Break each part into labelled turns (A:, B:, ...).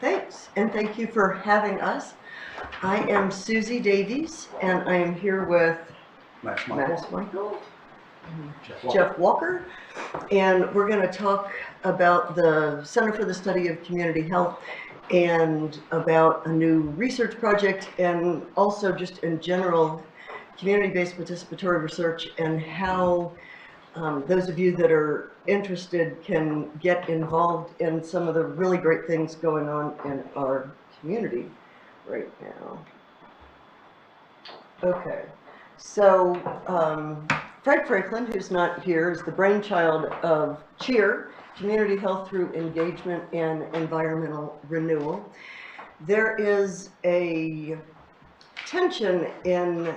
A: Thanks, and thank you for having us. I am Susie Davies, and I am here with
B: Max
A: Michael, Jeff Walker, and we're going to talk about the Center for the Study of Community Health and about a new research project, and also just in general community-based participatory research and how those of you that are interested can get involved in some of the really great things going on in our community right now. Okay, so Fred Franklin, who's not here, is the brainchild of CHEER, Community Health Through Engagement and Environmental Renewal. There is a tension in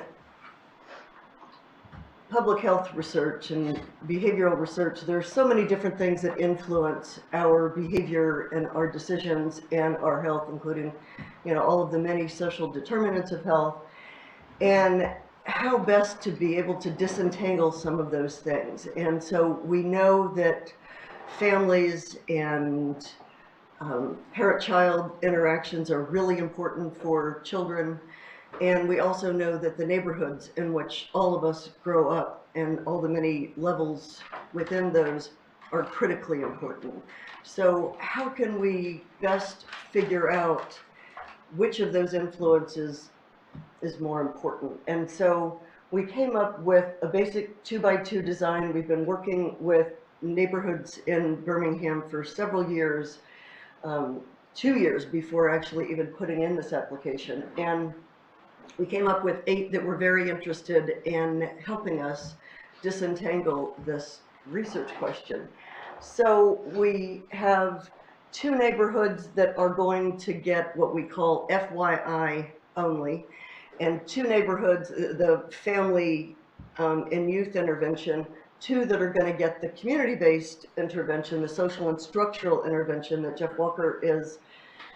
A: public health research and behavioral research. There are so many different things that influence our behavior and our decisions and our health, including, all of the many social determinants of health, and how best to be able to disentangle some of those things. And so we know that families and parent-child interactions are really important for children. And we also know that the neighborhoods in which all of us grow up and all the many levels within those are critically important. So how can we best figure out which of those influences is more important? And so we came up with a basic 2x2 design. We've been working with neighborhoods in Birmingham for several years, 2 years before actually even putting in this application. And we came up with 8 that were very interested in helping us disentangle this research question. So we have 2 neighborhoods that are going to get what we call FYI only, and 2 neighborhoods, the family and youth intervention, 2 that are going to get the community-based intervention, the social and structural intervention that Jeff Walker is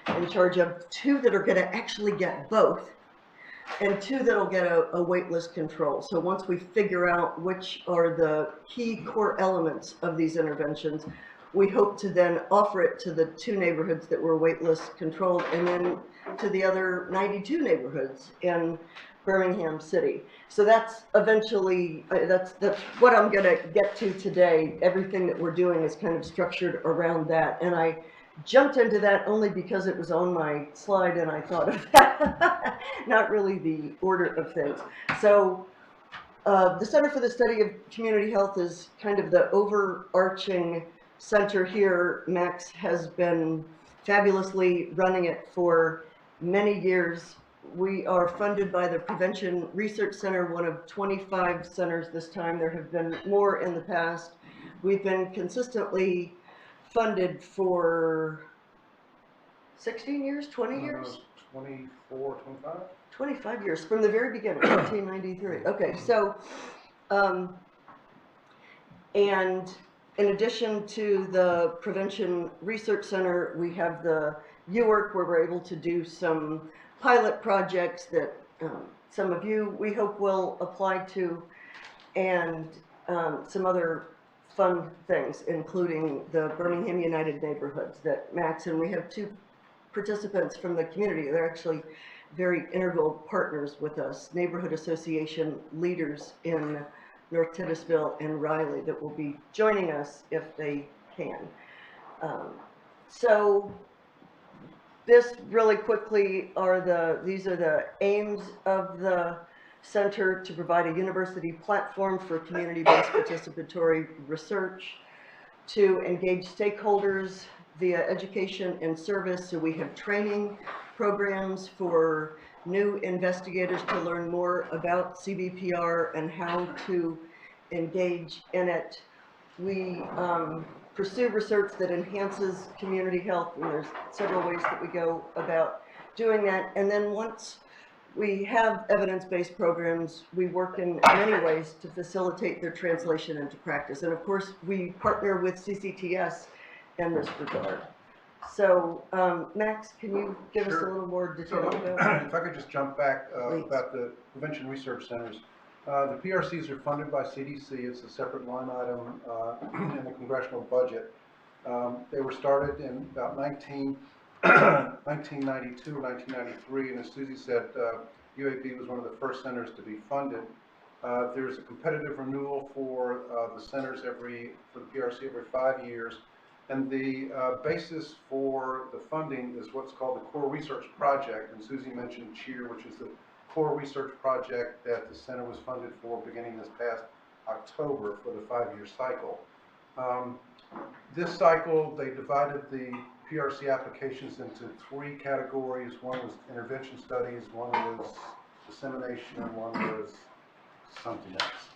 A: in charge of, 2 that are going to actually get both, and 2 that'll get a waitlist control. So once we figure out which are the key core elements of these interventions, we hope to then offer it to the 2 neighborhoods that were waitlist controlled, and then to the other 92 neighborhoods in Birmingham City. So that's eventually, that's what I'm going to get to today. Everything that we're doing is kind of structured around that. And I jumped into that only because it was on my slide and I thought of that, not really the order of things. So the Center for the Study of Community Health is kind of the overarching center here. Max has been fabulously running it for many years. We are funded by the Prevention Research Center, one of 25 centers this time. There have been more in the past. We've been consistently funded for 16 years, 20 years?
B: 24, 25?
A: 25 years, from the very beginning, 1993. Okay, so, and in addition to the Prevention Research Center, we have the UWork, where we're able to do some pilot projects that some of you, we hope, will apply to, and some other fun things, including the Birmingham United Neighborhoods that Max, and we have 2 participants from the community. They're actually very integral partners with us, neighborhood association leaders in North Titusville and Riley, that will be joining us if they can. So this really quickly these are the aims of the center: to provide a university platform for community-based participatory research, to engage stakeholders via education and service. So we have training programs for new investigators to learn more about CBPR and how to engage in it. We pursue research that enhances community health, and there's several ways that we go about doing that. And then once we have evidence-based programs, we work in many ways to facilitate their translation into practice. And of course, we partner with CCTS in this regard. So, Max, can you give us a little more detail about that?
B: If I could just jump back about the Prevention Research Centers. The PRCs are funded by CDC. It's a separate line item in the congressional budget. They were started in about 1992 or 1993, and as Susie said, UAB was one of the first centers to be funded. There's a competitive renewal for the centers for the PRC every 5 years, and the basis for the funding is what's called the Core Research Project, and Susie mentioned CHEER, which is the core research project that the center was funded for beginning this past October for the 5-year cycle. This cycle, they divided the PRC applications into 3 categories. One was intervention studies, one was dissemination, and one was something else.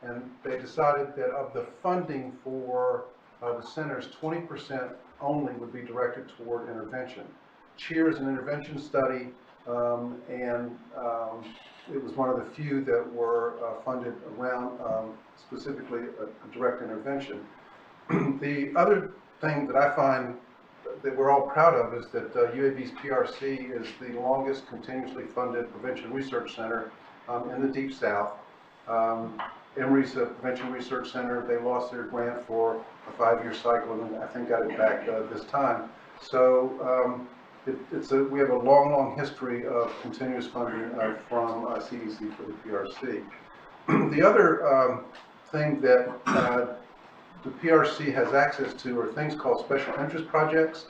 B: And they decided that of the funding for the centers, 20% only would be directed toward intervention. CHEER is an intervention study, and it was one of the few that were funded around specifically a direct intervention. The other thing that I find that we're all proud of is that UAB's PRC is the longest continuously funded prevention research center in the Deep South. Emory's a prevention research center. They lost their grant for a 5-year cycle, and I think got it back this time. So we have a long history of continuous funding from CDC for the PRC. The other thing that the PRC has access to are things called special interest projects.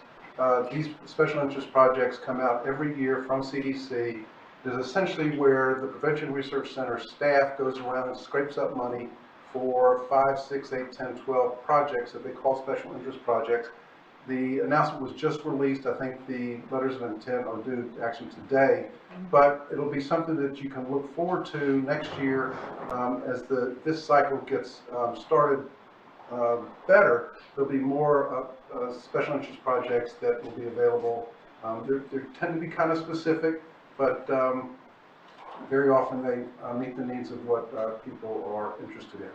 B: These special interest projects come out every year from CDC. It is essentially where the Prevention Research Center staff goes around and scrapes up money for 5, 6, 8, 10, 12 projects that they call special interest projects. The announcement was just released. I think the letters of intent are due actually today, but it'll be something that you can look forward to next year as this cycle gets started better. There'll be more special interest projects that will be available. They tend to be kind of specific, but very often they meet the needs of what people are interested in.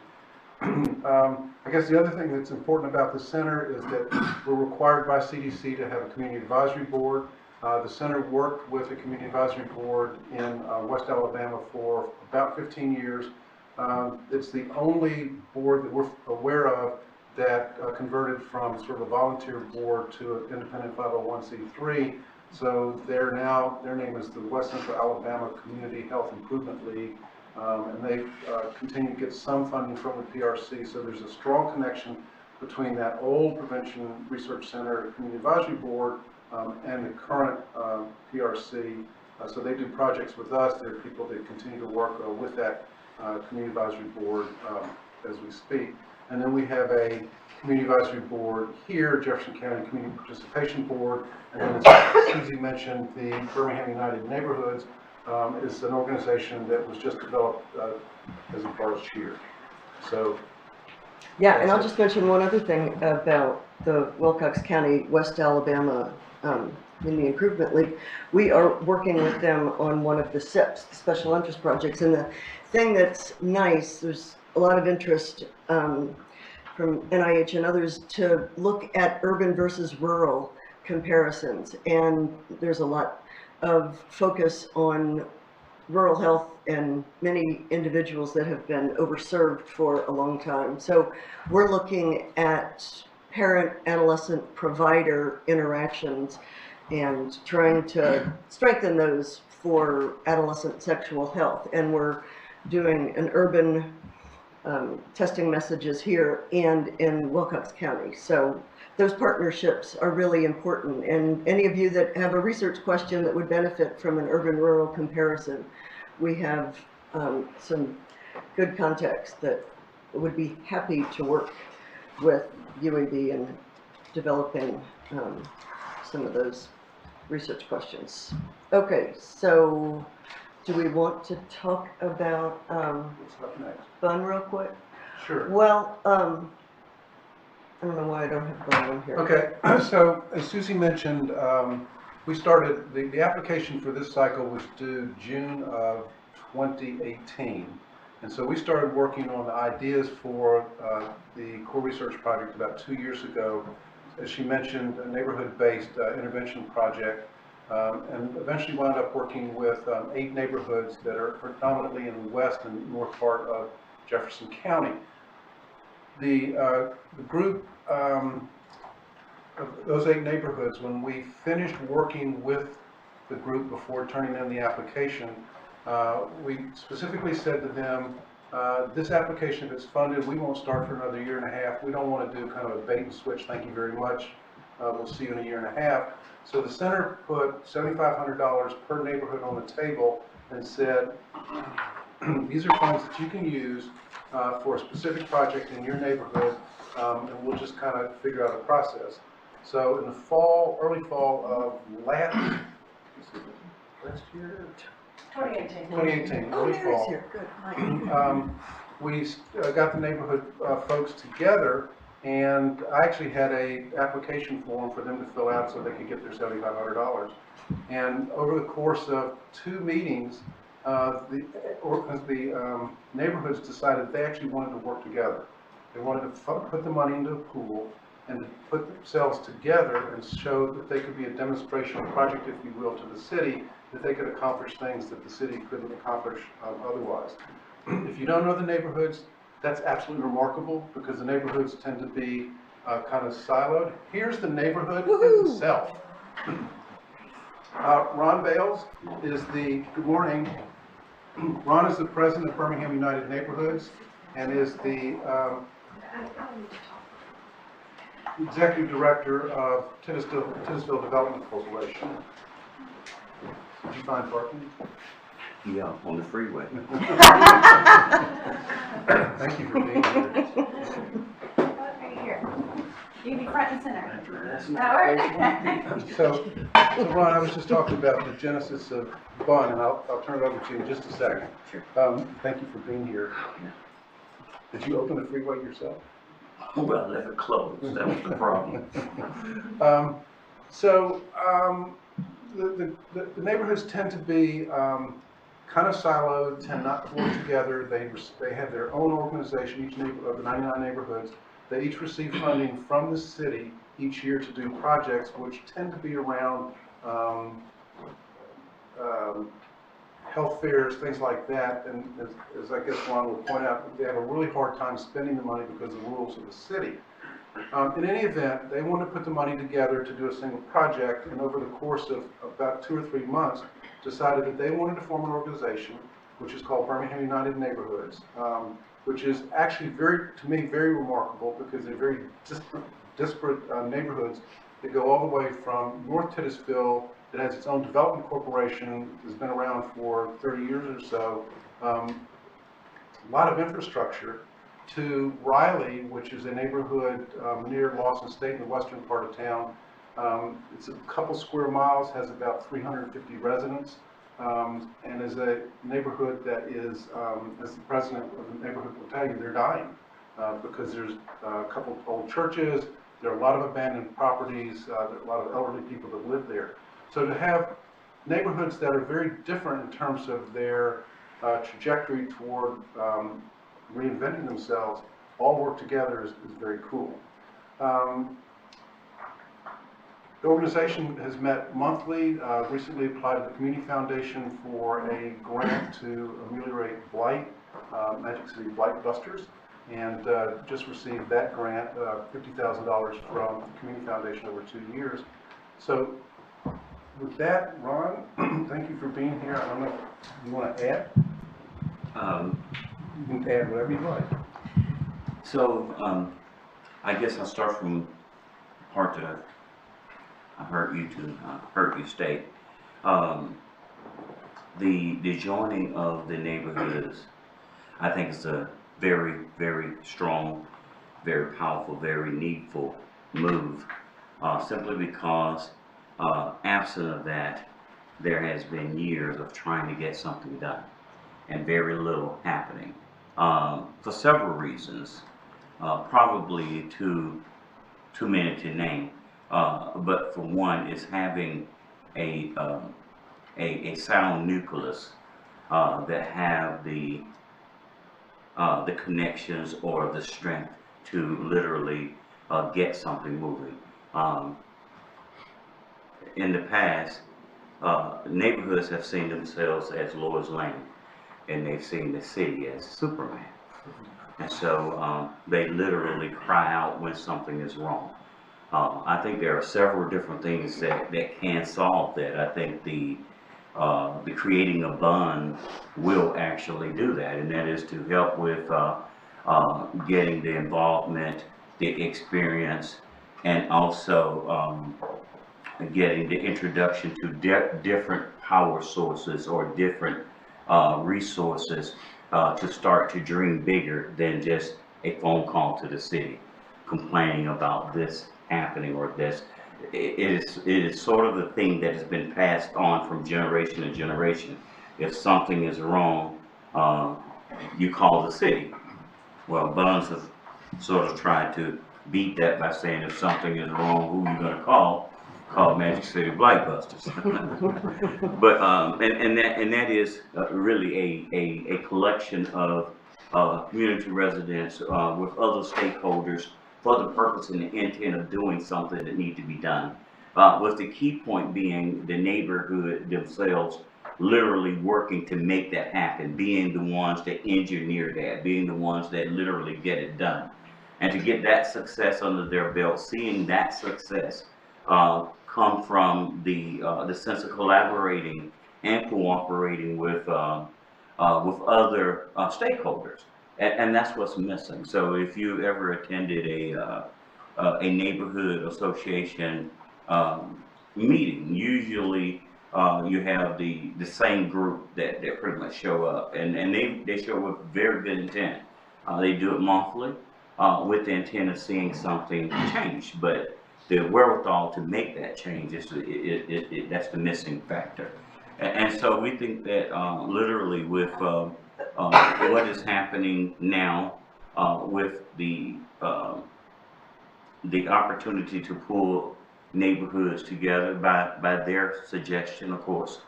B: I guess the other thing that's important about the center is that we're required by CDC to have a community advisory board. The center worked with the community advisory board in West Alabama for about 15 years. It's the only board that we're aware of that converted from sort of a volunteer board to an independent 501c3. So their name is the West Central Alabama Community Health Improvement League, and they continue to get some funding from the PRC. So there's a strong connection between that old Prevention Research Center Community Advisory Board and the current PRC. So they do projects with us. There are people that continue to work with that Community Advisory Board as we speak. And then we have a Community Advisory Board here, Jefferson County Community Participation Board, and then as Susie mentioned, the Birmingham United Neighborhoods is an organization that was just developed as a part of CHEER. So,
A: yeah, and I'll just mention one other thing about the Wilcox County West Alabama Community Improvement League. We are working with them on one of the SIPs, the Special Interest Projects, and the thing that's nice, there's a lot of interest from NIH and others to look at urban versus rural comparisons, and there's a lot of focus on rural health and many individuals that have been overserved for a long time. So we're looking at parent-adolescent provider interactions and trying to strengthen those for adolescent sexual health, and we're doing an urban testing messages here and in Wilcox County. So those partnerships are really important, and any of you that have a research question that would benefit from an urban-rural comparison, we have some good contacts that would be happy to work with UAB in developing some of those research questions. Okay, so do we want to talk about
B: what's up next?
A: Bun real quick?
B: Sure.
A: Well, I don't know why I don't have Bun on here.
B: Okay, so as Susie mentioned, we started, the application for this cycle was due June of 2018. And so we started working on the ideas for the core research project about 2 years ago. As she mentioned, a neighborhood-based intervention project, and eventually wound up working with 8 neighborhoods that are predominantly in the west and north part of Jefferson County. The group those 8 neighborhoods, when we finished working with the group before turning in the application, we specifically said to them, this application, if it's funded, we won't start for another 1.5 years. We don't want to do kind of a bait and switch, thank you very much. We'll see you in 1.5 years. So the center put $7,500 per neighborhood on the table and said, these are funds that you can use for a specific project in your neighborhood, and we'll just kind of figure out a process. So in the fall, early fall of last year? 2018,
A: Oh,
B: early
A: there
B: fall.
A: is here, good.
B: We got the neighborhood folks together, and I actually had a application form for them to fill out so they could get their $7,500. And over the course of 2 meetings, the neighborhoods decided they actually wanted to work together. They wanted to put the money into a pool and to put themselves together and show that they could be a demonstration project, if you will, to the city, that they could accomplish things that the city couldn't accomplish otherwise. If you don't know the neighborhoods, that's absolutely remarkable, because the neighborhoods tend to be kind of siloed. Here's the neighborhood itself. Ron Bales is the, good morning, Ron is the president of Birmingham United Neighborhoods and is the executive director of Titusville Development Corporation. Did you find parking?
C: Yeah, on the freeway.
B: Thank you for being here.
D: Right here. You can be front and center. That works?
B: So Ron, I was just talking about the genesis of BUN, and I'll turn it over to you in just a second.
C: Sure.
B: Thank you for being here. Did you open the freeway yourself?
C: Well, I left it closed. That was the problem.
B: The neighborhoods tend to be kind of siloed, tend not to work together. They have their own organization, each of the 99 neighborhoods. They each receive funding from the city each year to do projects, which tend to be around health fairs, things like that. And as I guess Ron will point out, they have a really hard time spending the money because of the rules of the city. In any event, they want to put the money together to do a single project, and over the course of about 2 or 3 months, decided that they wanted to form an organization, which is called Birmingham United Neighborhoods, which is actually to me, very remarkable, because they're very disparate neighborhoods that go all the way from North Titusville, that has its own development corporation, has been around for 30 years or so, a lot of infrastructure, to Riley, which is a neighborhood near Lawson State in the western part of town. It's a couple square miles, has about 350 residents, and is a neighborhood that is, as the president of the neighborhood will tell you, they're dying because there's a couple of old churches, there are a lot of abandoned properties, there are a lot of elderly people that live there. So to have neighborhoods that are very different in terms of their trajectory toward reinventing themselves, all work together is very cool. The organization has met monthly, recently applied to the Community Foundation for a grant to ameliorate blight, Magic City Blight Busters, and just received that grant, $50,000 from the Community Foundation over 2 years. So with that, Ron, thank you for being here. I don't know if you want to add? You can add whatever you like.
C: So, I guess I'll start from the part that I heard you state. The joining of the neighborhoods, I think is a very, very strong, very powerful, very needful move, simply because absent of that, there has been years of trying to get something done and very little happening, for several reasons, probably too many to name, but for one is having a sound nucleus that have the connections or the strength to literally get something moving. In the past, neighborhoods have seen themselves as Lois Lane, and they've seen the city as Superman. And so they literally cry out when something is wrong. I think there are several different things that can solve that. I think the creating a bond will actually do that, and that is to help with getting the involvement, the experience, and also getting the introduction to different power sources or different resources to start to dream bigger than just a phone call to the city complaining about this happening or this. It is sort of the thing that has been passed on from generation to generation. If something is wrong, you call the city. Well, Buns has sort of tried to beat that by saying if something is wrong, who are you going to call? Call Magic City Blightbusters. But and that is really a collection of community residents with other stakeholders for the purpose and the intent of doing something that needs to be done. With the key point being the neighborhood themselves literally working to make that happen, being the ones that engineer that, being the ones that literally get it done. And to get that success under their belt, seeing that success come from the sense of collaborating and cooperating with other stakeholders. And that's what's missing. So if you ever attended a neighborhood association meeting, usually you have the same group that pretty much show up, and they show up with very good intent. They do it monthly with the intent of seeing something change, but the wherewithal to make that change is that's the missing factor. And so we think that literally with what is happening now with the opportunity to pull neighborhoods together by their suggestion, of course,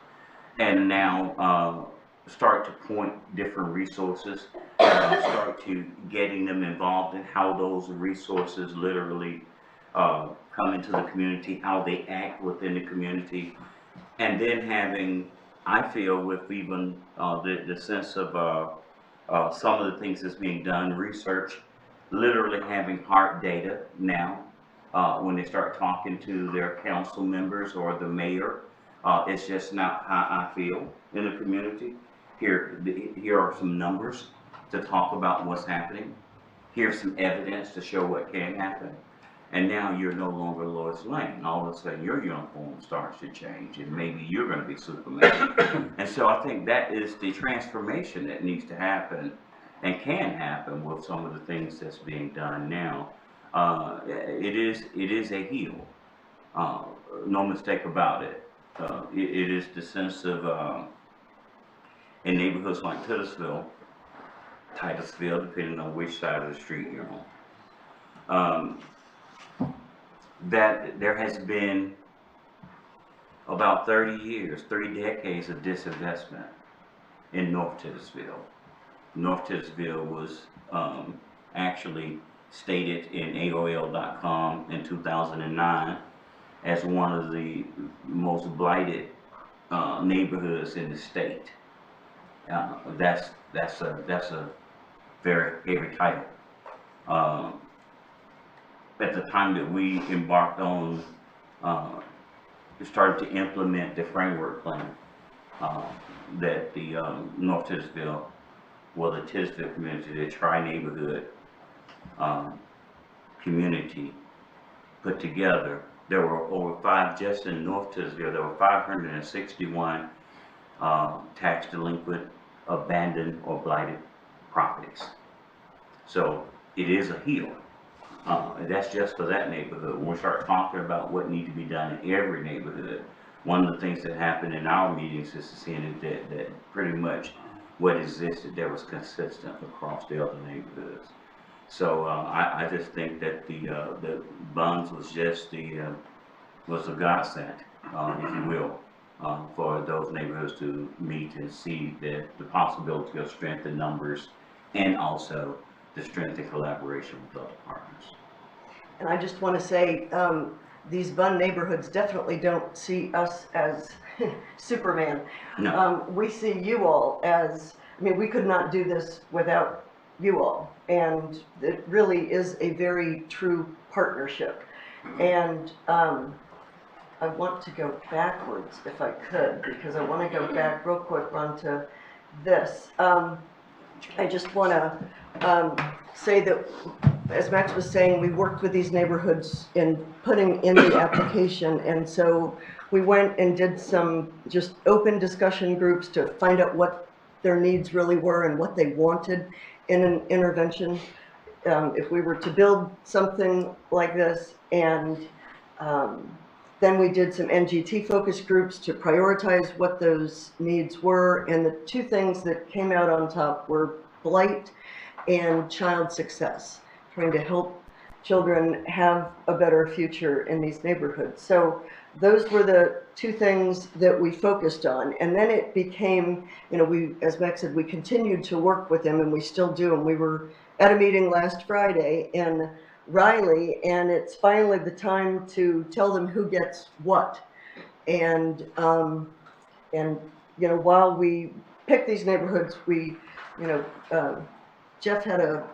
C: and now start to point different resources, start to getting them involved in how those resources literally come into the community, how they act within the community, and then having, I feel, with even the sense of some of the things that's being done, research, literally having hard data now, when they start talking to their council members or the mayor, it's just not how I feel in the community. Here are some numbers to talk about what's happening. Here's some evidence to show what can happen. And now you're no longer Lois Lane. All of a sudden your uniform starts to change and maybe you're going to be Superman. And so I think that is the transformation that needs to happen and can happen with some of the things that's being done now. It is a heal. No mistake about it. It is the sense of, in neighborhoods like Titusville, depending on which side of the street you're on, that there has been about 30 decades of disinvestment in North Titusville. North Titusville was actually stated in AOL.com in 2009 as one of the most blighted neighborhoods in the state. That's a very heavy title. At the time that we embarked on, started to implement the framework plan that the North Titusville, well, the Titusville community, the tri-neighborhood community put together. There were over just in North Titusville, there were 561 tax delinquent, abandoned, or blighted properties. So it is a heal. That's just for that neighborhood. When we start talking about what needs to be done in every neighborhood, one of the things that happened in our meetings is to see that pretty much what existed there was consistent across the other neighborhoods. So I just think that the Buns was just was a godsend, if you will, for those neighborhoods to meet and see the possibility of strength in numbers and also the strength and collaboration with other partners.
A: And I just want to say, these Bun neighborhoods definitely don't see us as Superman.
C: No.
A: We see you all as, I mean, we could not do this without you all. And it really is a very true partnership. And I want to go backwards if I could, because I want to go back real quick onto this. I just want to say that, as Max was saying, we worked with these neighborhoods in putting in the application, and so we went and did some just open discussion groups to find out what their needs really were and what they wanted in an intervention. If we were to build something like this, and then we did some NGT focus groups to prioritize what those needs were, and the two things that came out on top were blight and child success, trying to help children have a better future in these neighborhoods. So those were the two things that we focused on, and then it became, you know, we, as Max said, we continued to work with them, and we still do, and we were at a meeting last Friday in Riley, and it's finally the time to tell them who gets what. And you know, while we pick these neighborhoods, we, you know, Jeff had a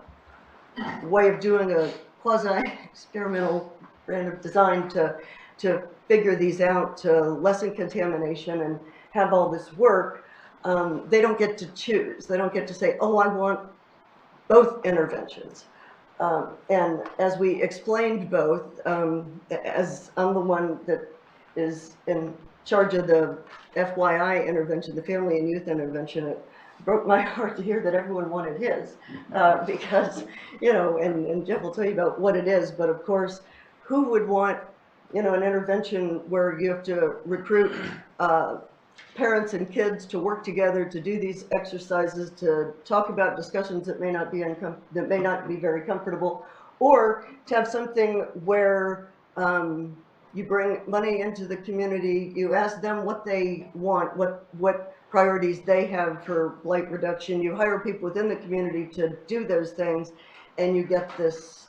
A: way of doing a quasi-experimental random design to figure these out, to lessen contamination and have all this work. They don't get to choose. They don't get to say, oh, I want both interventions. And as we explained both, as I'm the one that is in charge of the FYI intervention, the family and youth intervention, it broke my heart to hear that everyone wanted his, because, you know, and Jeff will tell you about what it is, but of course, who would want, you know, an intervention where you have to recruit parents and kids to work together to do these exercises, to talk about discussions that may not be very comfortable, or to have something where you bring money into the community, you ask them what they want, what priorities they have for blight reduction, you hire people within the community to do those things, and you get this,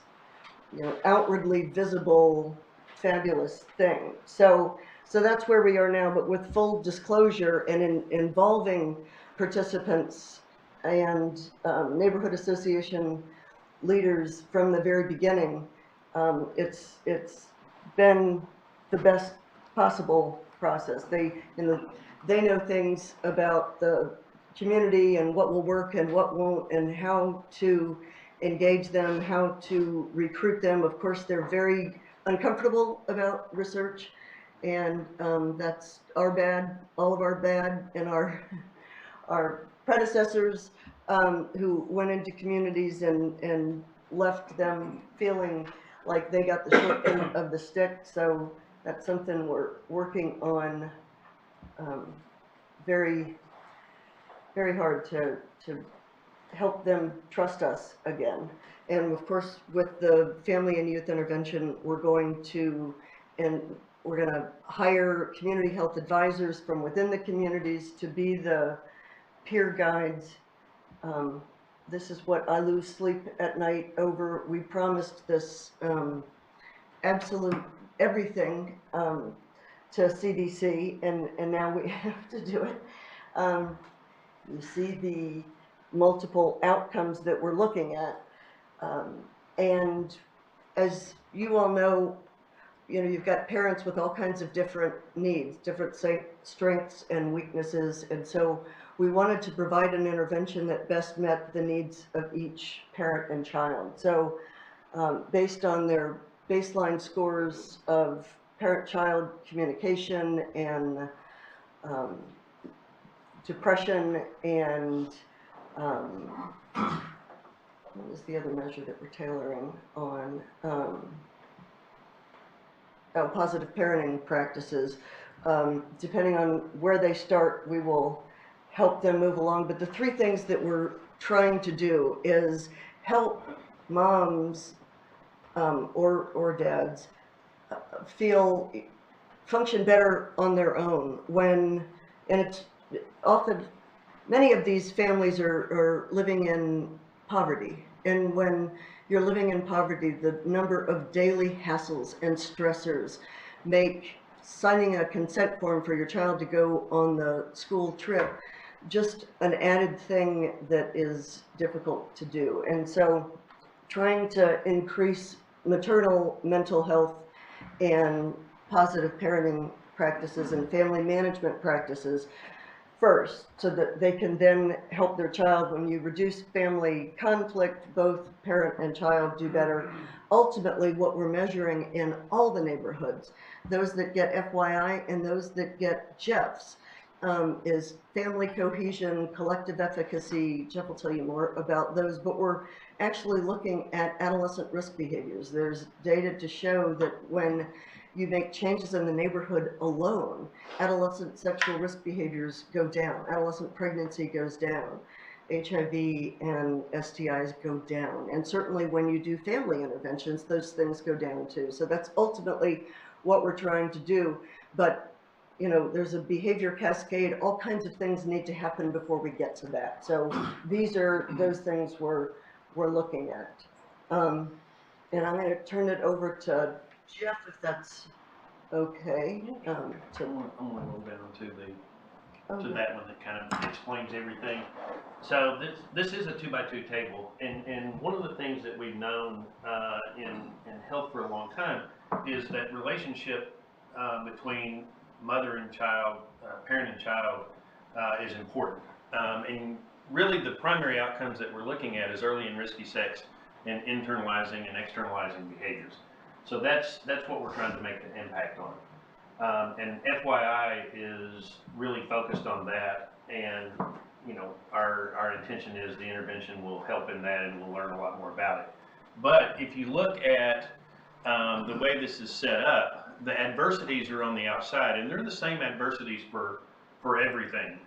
A: you know, outwardly visible, fabulous thing. So that's where we are now, but with full disclosure and involving participants and neighborhood association leaders from the very beginning. It's been the best possible process. They know things about the community and what will work and what won't, and how to engage them, how to recruit them. Of course, they're very uncomfortable about research, and that's our bad, all of our bad, and our predecessors who went into communities and left them feeling like they got the short end of the stick. So that's something we're working on very, very hard to help them trust us again. And of course, with the family and youth intervention, we're going to hire community health advisors from within the communities to be the peer guides. This is what I lose sleep at night over. We promised this absolute everything to CDC, and now we have to do it. You see the multiple outcomes that we're looking at. And as you all know, you know, you've got parents with all kinds of different needs, different strengths and weaknesses, and so we wanted to provide an intervention that best met the needs of each parent and child. So based on their baseline scores of parent-child communication and depression and what was the other measure that we're tailoring on? Positive parenting practices. Depending on where they start, we will help them move along. But the three things that we're trying to do is help moms or dads function better on their own when, and it's often, many of these families are living in poverty, and when you're living in poverty, the number of daily hassles and stressors make signing a consent form for your child to go on the school trip just an added thing that is difficult to do. And so trying to increase maternal mental health and positive parenting practices and family management practices first, so that they can then help their child. When you reduce family conflict, both parent and child do better. Ultimately, what we're measuring in all the neighborhoods, those that get FYI and those that get Jeffs, is family cohesion, collective efficacy. Jeff will tell you more about those, but we're actually looking at adolescent risk behaviors. There's data to show that when you make changes in the neighborhood alone, adolescent sexual risk behaviors go down, adolescent pregnancy goes down, HIV and STIs go down, and certainly when you do family interventions, those things go down too. So that's ultimately what we're trying to do. But you know, there's a behavior cascade, all kinds of things need to happen before we get to that. So these are those things we're looking at. And I'm going to turn it over to Jeff, if that's okay.
E: I'm gonna go down to that one that kind of explains everything. So this is a 2x2 table, and one of the things that we've known in health for a long time is that relationship between mother and child, parent and child, is important. And really the primary outcomes that we're looking at is early and risky sex and internalizing and externalizing behaviors. So that's what we're trying to make an impact on. And FYI is really focused on that, and you know, our intention is the intervention will help in that, and we'll learn a lot more about it. But if you look at the way this is set up, the adversities are on the outside, and they're the same adversities for everything.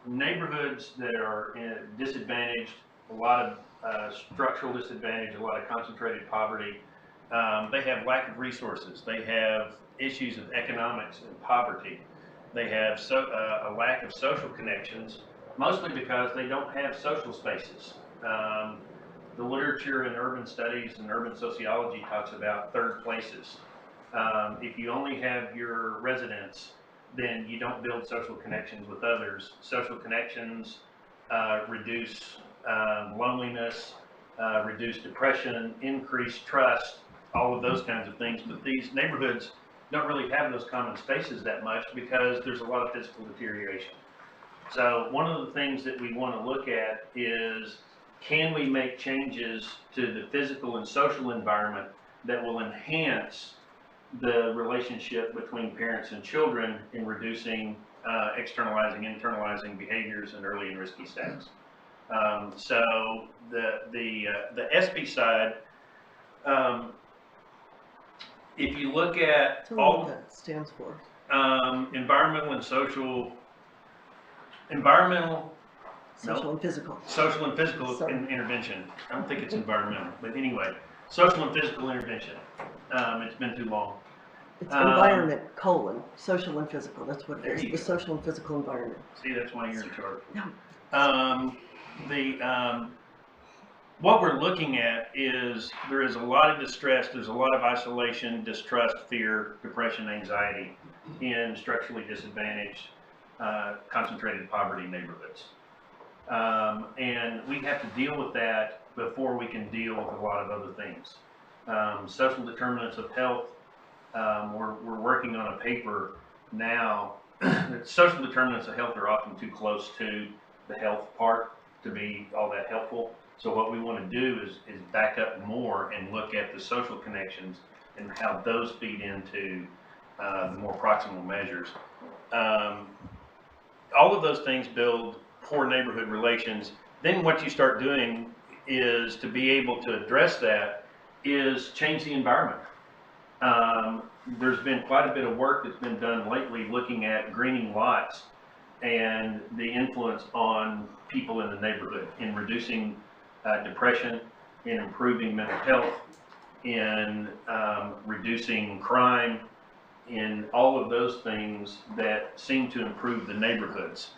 E: Neighborhoods that are disadvantaged, a lot of structural disadvantage, a lot of concentrated poverty. They have lack of resources. They have issues of economics and poverty. They have a lack of social connections, mostly because they don't have social spaces. The literature in urban studies and urban sociology talks about third places. If you only have your residents, then you don't build social connections with others. Social connections reduce loneliness, reduce depression, increase trust, all of those kinds of things. But these neighborhoods don't really have those common spaces that much because there's a lot of physical deterioration. So one of the things that we want to look at is, can we make changes to the physical and social environment that will enhance the relationship between parents and children in reducing externalizing, internalizing behaviors and early and risky sex. So the SB side, if you look at
A: Tell me
E: all
A: what that stands for.
E: environmental and social,
A: Social and physical.
E: social and physical
A: Sorry.
E: intervention. I don't think it's environmental, but anyway, social and physical intervention. It's been too long.
A: It's environment, social and physical, that's what it
E: There
A: is,
E: you
A: the
E: go.
A: social and physical environment.
E: See, that's why you're in charge.
A: No.
E: What we're looking at is there is a lot of distress, there's a lot of isolation, distrust, fear, depression, anxiety in structurally disadvantaged, concentrated poverty neighborhoods. And we have to deal with that before we can deal with a lot of other things. Social determinants of health, we're working on a paper now. Social determinants of health are often too close to the health part to be all that helpful. So what we want to do is back up more and look at the social connections and how those feed into the more proximal measures. All of those things build poor neighborhood relations. Then what you start doing is, to be able to address that, is change the environment. There's been quite a bit of work that's been done lately looking at greening lots and the influence on people in the neighborhood in reducing depression, in improving mental health, in reducing crime, in all of those things that seem to improve the neighborhoods.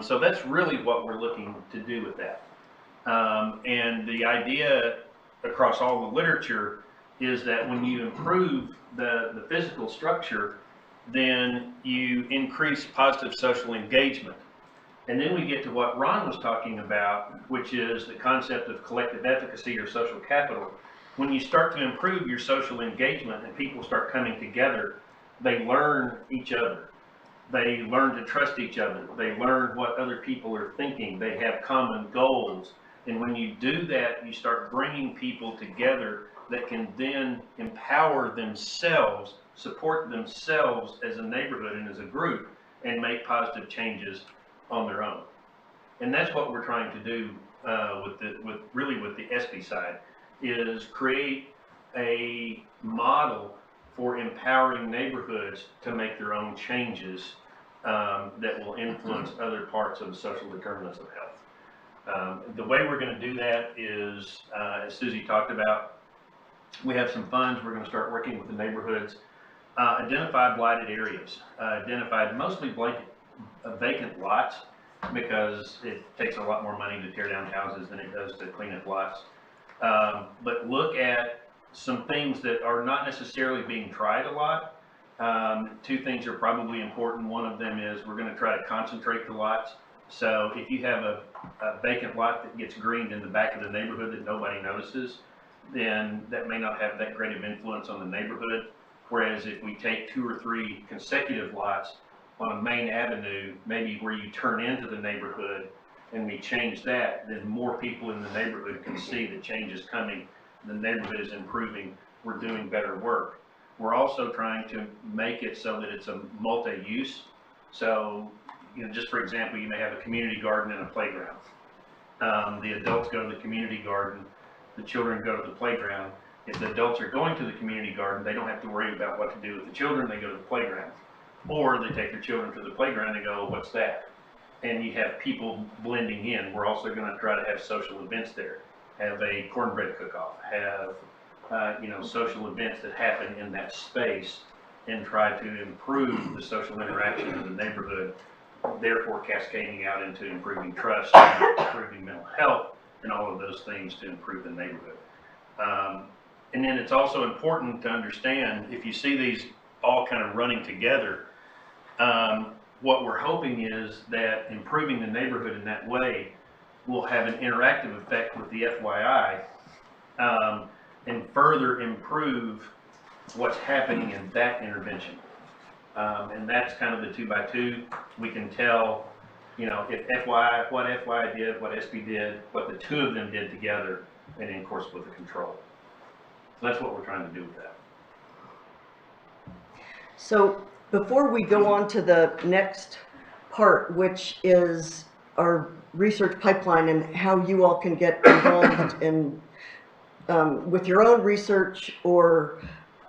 E: So that's really what we're looking to do with that. And the idea across all the literature is that when you improve the physical structure, then you increase positive social engagement. And then we get to what Ron was talking about, which is the concept of collective efficacy or social capital. When you start to improve your social engagement and people start coming together, they learn each other. They learn to trust each other. They learn what other people are thinking. They have common goals. And when you do that, you start bringing people together that can then empower themselves, support themselves as a neighborhood and as a group, and make positive changes on their own. And that's what we're trying to do with the SB side, is create a model for empowering neighborhoods to make their own changes that will influence other parts of the social determinants of health. The way we're going to do that is, as Susie talked about, we have some funds. We're going to start working with the neighborhoods, identify blighted areas, identified mostly vacant lots, because it takes a lot more money to tear down houses than it does to clean up lots. But look at some things that are not necessarily being tried a lot. Two things are probably important. One of them is we're going to try to concentrate the lots. So if you have a vacant lot that gets greened in the back of the neighborhood that nobody notices, then that may not have that great of influence on the neighborhood. Whereas if we take 2 or 3 consecutive lots on a main avenue, maybe where you turn into the neighborhood, and we change that, then more people in the neighborhood can see the change is coming, the neighborhood is improving, we're doing better work. We're also trying to make it so that it's a multi-use. So, just for example, you may have a community garden and a playground. The adults go to the community garden, the children go to the playground. If the adults are going to the community garden, they don't have to worry about what to do with the children, they go to the playground. Or they take their children to the playground and go, what's that? And you have people blending in. We're also going to try to have social events there. Have a cornbread cook-off, have social events that happen in that space, and try to improve the social interaction in the neighborhood, therefore cascading out into improving trust, improving mental health, and all of those things to improve the neighborhood. And then it's also important to understand, if you see these all kind of running together, what we're hoping is that improving the neighborhood in that way will have an interactive effect with the FYI, and further improve what's happening in that intervention. And that's kind of the 2x2. We can tell, if what FYI did, what SB did, what the two of them did together, and then of course with the control. So that's what we're trying to do with that.
A: So before we go on to the next part, which is our research pipeline and how you all can get involved in with your own research or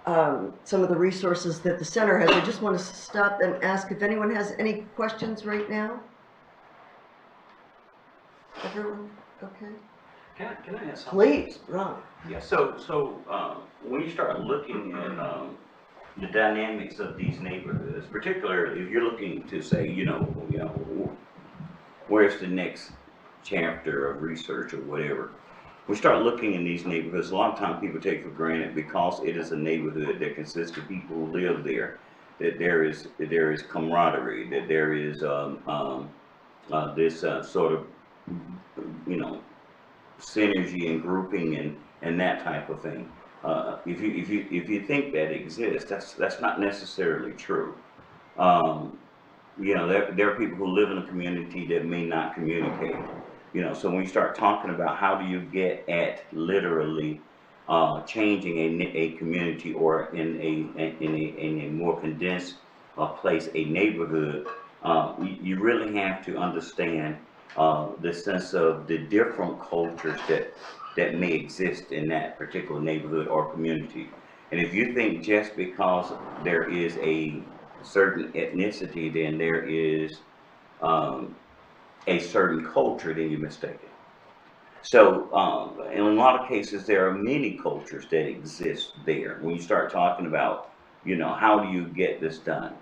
A: some of the resources that the center has, I just want to stop and ask if anyone has any questions right now. Everyone, okay?
C: Can I ask something?
A: Please, Ron.
C: Yeah. So when you start looking at the dynamics of these neighborhoods, particularly if you're looking to say, where's the next chapter of research or whatever, we start looking in these neighborhoods. A lot of times people take for granted, because it is a neighborhood that consists of people who live there, that there is camaraderie, that there is this sort of synergy and grouping and that type of thing. If you think that exists, that's not necessarily true. There are people who live in a community that may not communicate. So when you start talking about how do you get at literally changing a community, or in a more condensed place, a neighborhood, you really have to understand the sense of the different cultures that may exist in that particular neighborhood or community. And if you think just because there is a certain ethnicity, then there is a certain culture, then you're mistaken. So in a lot of cases, there are many cultures that exist there. When you start talking about, how do you get this done?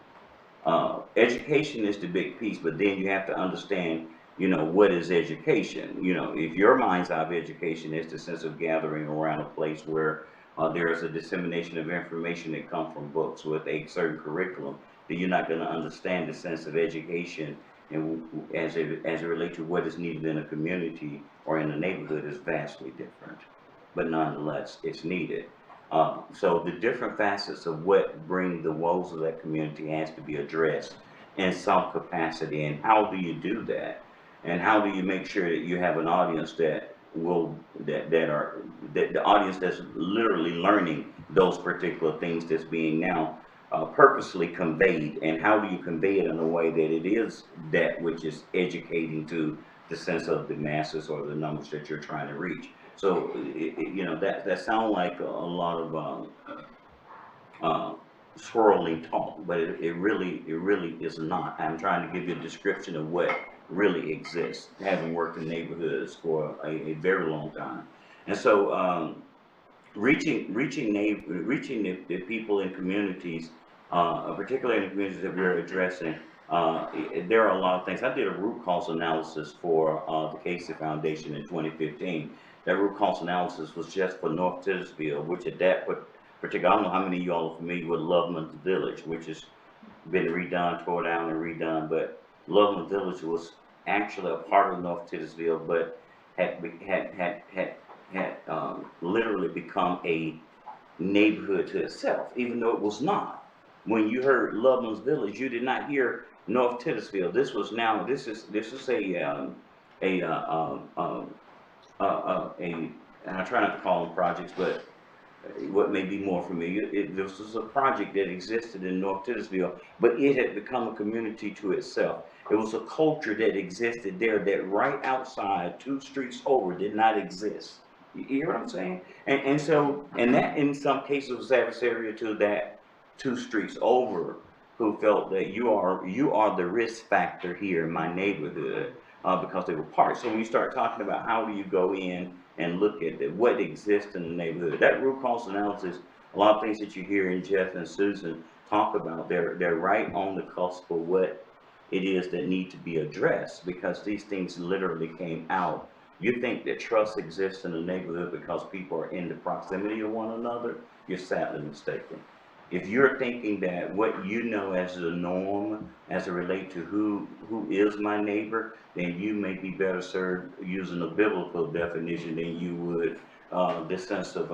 C: Education is the big piece, but then you have to understand, what is education? If your mind's eye of education is the sense of gathering around a place where there is a dissemination of information that comes from books with a certain curriculum, then you're not going to understand the sense of education, and as it relates to what is needed in a community or in a neighborhood is vastly different. but nonetheless, it's needed. So the different facets of what bring the woes of that community has to be addressed in some capacity. And how do you do that? And how do you make sure that you have an audience that the audience that's literally learning those particular things that's being now purposely conveyed, and how do you convey it in a way that it is that which is educating to the sense of the masses or the numbers that you're trying to reach. So you know, that sounds like a lot of swirling talk, but it really is not. I'm trying to give you a description of what really exists, having worked in neighborhoods for a very long time. And so reaching the people in communities, particularly in the communities that we're addressing, there are a lot of things. I did a root cause analysis for the Casey Foundation in 2015. That root cause analysis was just for North Titusville, which at that particular, I don't know how many of y'all are familiar with Loveland Village, which has been redone, tore down and redone, but Loveland Village was actually a part of North Titusville, but had literally become a neighborhood to itself, even though it was not. When you heard Loveland's Village, you did not hear North Titusville. This is and I try not to call them projects, but what may be more familiar, this was a project that existed in North Titusville, but it had become a community to itself. It was a culture that existed there that right outside 2 streets over did not exist. You hear what I'm saying? And that in some cases was adversarial to that 2 streets over, who felt that you are the risk factor here in my neighborhood, because they were part. So when you start talking about how do you go in and look at what exists in the neighborhood, that root cause analysis, a lot of things that you hear in Jeff and Susan talk about, they're right on the cusp of what it is that need to be addressed, because these things literally came out. You think that trust exists in the neighborhood because people are in the proximity of one another, you're sadly mistaken. If you're thinking that what you know as the norm as it relates to who is my neighbor, then you may be better served using a biblical definition than you would the sense of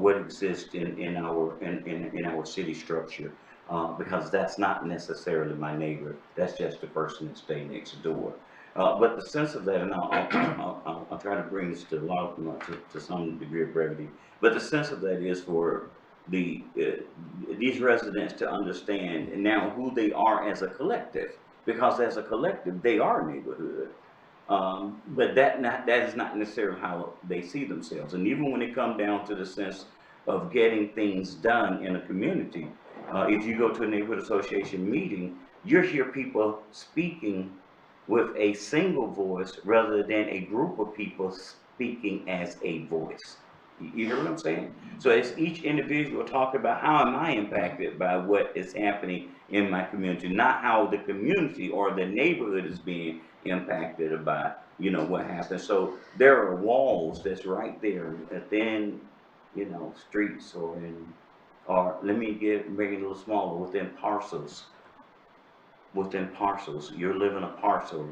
C: what exists in our city structure, because that's not necessarily my neighbor. That's just the person that stays next door. But the sense of that, and I'll try to bring this to some degree of brevity, but the sense of that is for these residents to understand now who they are as a collective, because as a collective they are a neighborhood, but that is not necessarily how they see themselves. And even when it comes down to the sense of getting things done in a community, if you go to a neighborhood association meeting, you hear people speaking with a single voice rather than a group of people speaking as a voice. You hear what I'm saying? So as each individual talk about how am I impacted by what is happening in my community, not how the community or the neighborhood is being impacted by, you know, what happens. So there are walls that's right there within, you know, streets or let me make it a little smaller, within parcels. Within parcels, you're living a parcel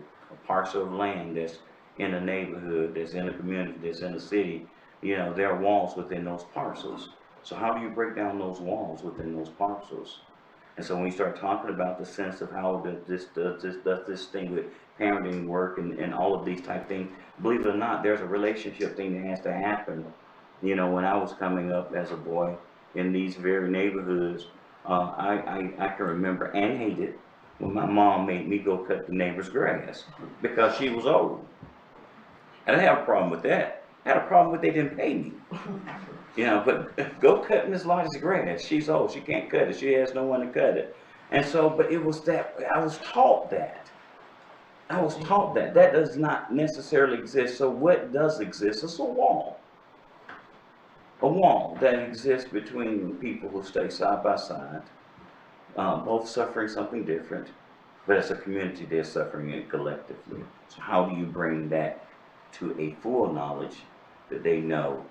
C: of land that's in a neighborhood, that's in a community, that's in a city. You know, there are walls within those parcels. So how do you break down those walls within those parcels? And so when you start talking about the sense of how this thing with parenting work and all of these type things, believe it or not, there's a relationship thing that has to happen. You know, when I was coming up as a boy in these very neighborhoods, I can remember and hate it when my mom made me go cut the neighbor's grass because she was old. I didn't have a problem with that. I had a problem with they didn't pay me. You know, but go cut Miss Lottie's grass. She's old. She can't cut it. She has no one to cut it. And so, but it was that, I was taught that. That does not necessarily exist. So what does exist is a wall. A wall that exists between people who stay side by side, both suffering something different, but as a community they're suffering it collectively. So how do you bring that to a full knowledge that they know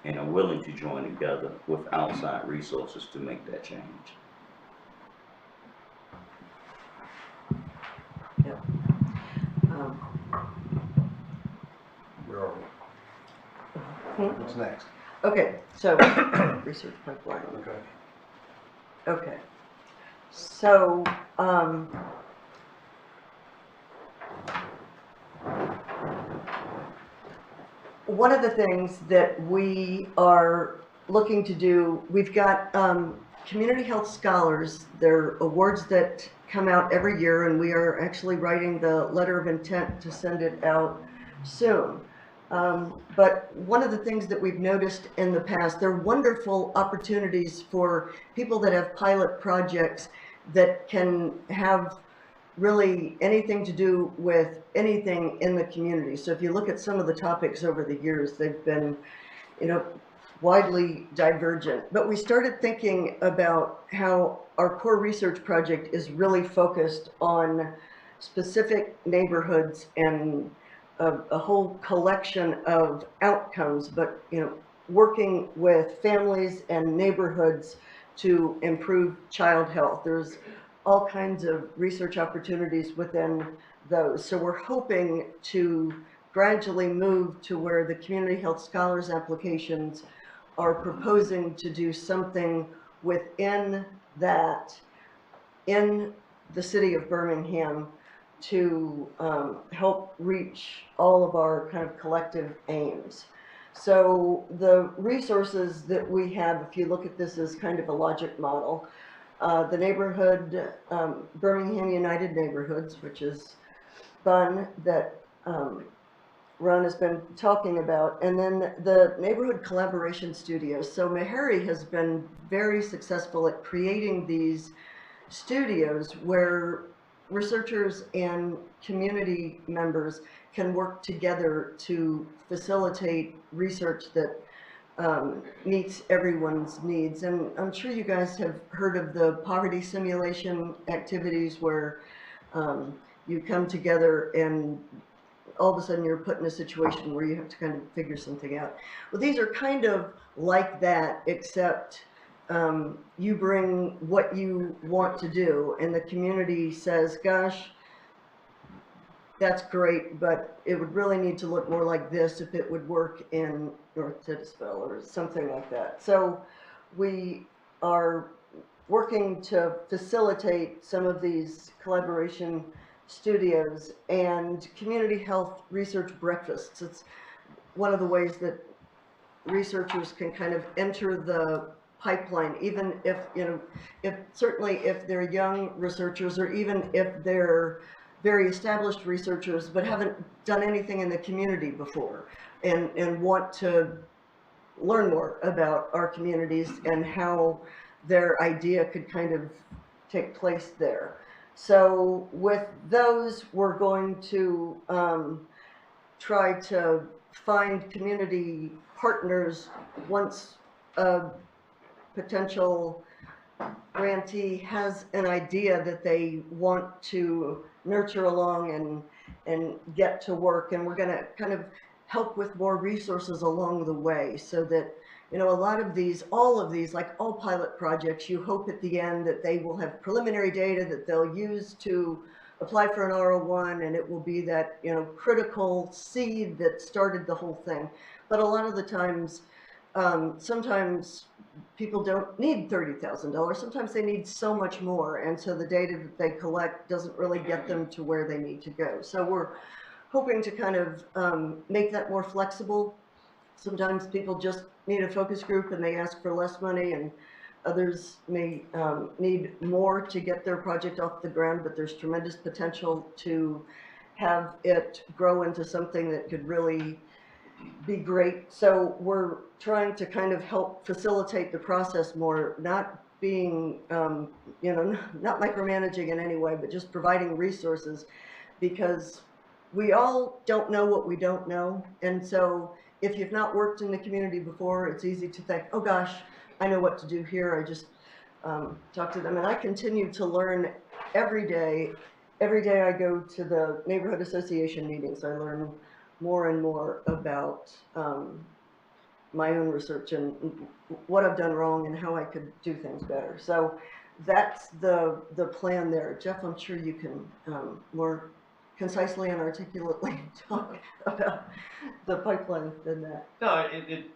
C: and are willing to join together with outside resources to make that change?
A: Yeah.
B: Where are we?
A: Mhm.
B: What's next?
A: Okay, so, research pipeline.
B: Okay.
A: Okay. So, one of the things that we are looking to do, we've got community health scholars. They're awards that come out every year, and we are actually writing the letter of intent to send it out soon. But one of the things that we've noticed in the past, there are wonderful opportunities for people that have pilot projects that can have really anything to do with anything in the community. So if you look at some of the topics over the years, they've been, you know, widely divergent. But we started thinking about how our core research project is really focused on specific neighborhoods and a whole collection of outcomes, but, you know, working with families and neighborhoods to improve child health. There's all kinds of research opportunities within those. So we're hoping to gradually move to where the community health scholars applications are proposing to do something within that in the city of Birmingham to help reach all of our kind of collective aims. So the resources that we have, if you look at this as kind of a logic model, the neighborhood, Birmingham United Neighborhoods, which is BUN that Ron has been talking about, and then the Neighborhood Collaboration Studios. So Meharry has been very successful at creating these studios where researchers and community members can work together to facilitate research that meets everyone's needs. And I'm sure you guys have heard of the poverty simulation activities where you come together and all of a sudden you're put in a situation where you have to kind of figure something out. Well, these are kind of like that, except you bring what you want to do, and the community says, gosh, that's great, but it would really need to look more like this if it would work in North Titusville or something like that. So we are working to facilitate some of these collaboration studios and community health research breakfasts. It's one of the ways that researchers can kind of enter the pipeline, even if, you know, certainly if they're young researchers or even if they're very established researchers but haven't done anything in the community before and want to learn more about our communities and how their idea could kind of take place there. So with those, we're going to try to find community partners once a potential grantee has an idea that they want to nurture along and get to work, and we're going to kind of help with more resources along the way, so that, you know, a lot of these, all of these, like all pilot projects, you hope at the end that they will have preliminary data that they'll use to apply for an R01, and it will be that, you know, critical seed that started the whole thing. But a lot of the times, sometimes people don't need $30,000. Sometimes they need so much more, and so the data that they collect doesn't really get them to where they need to go. So we're hoping to kind of make that more flexible. Sometimes people just need a focus group and they ask for less money, and others may need more to get their project off the ground, but there's tremendous potential to have it grow into something that could really be great. So we're trying to kind of help facilitate the process more, not being, you know, not micromanaging in any way, but just providing resources, because we all don't know what we don't know. And so if you've not worked in the community before, it's easy to think, oh gosh, I know what to do here. I just talk to them. And I continue to learn every day. Every day I go to the neighborhood association meetings, I learn more and more about my own research and what I've done wrong and how I could do things better. So that's the plan there. Jeff, I'm sure you can more concisely and articulately talk about the pipeline than that.
E: No,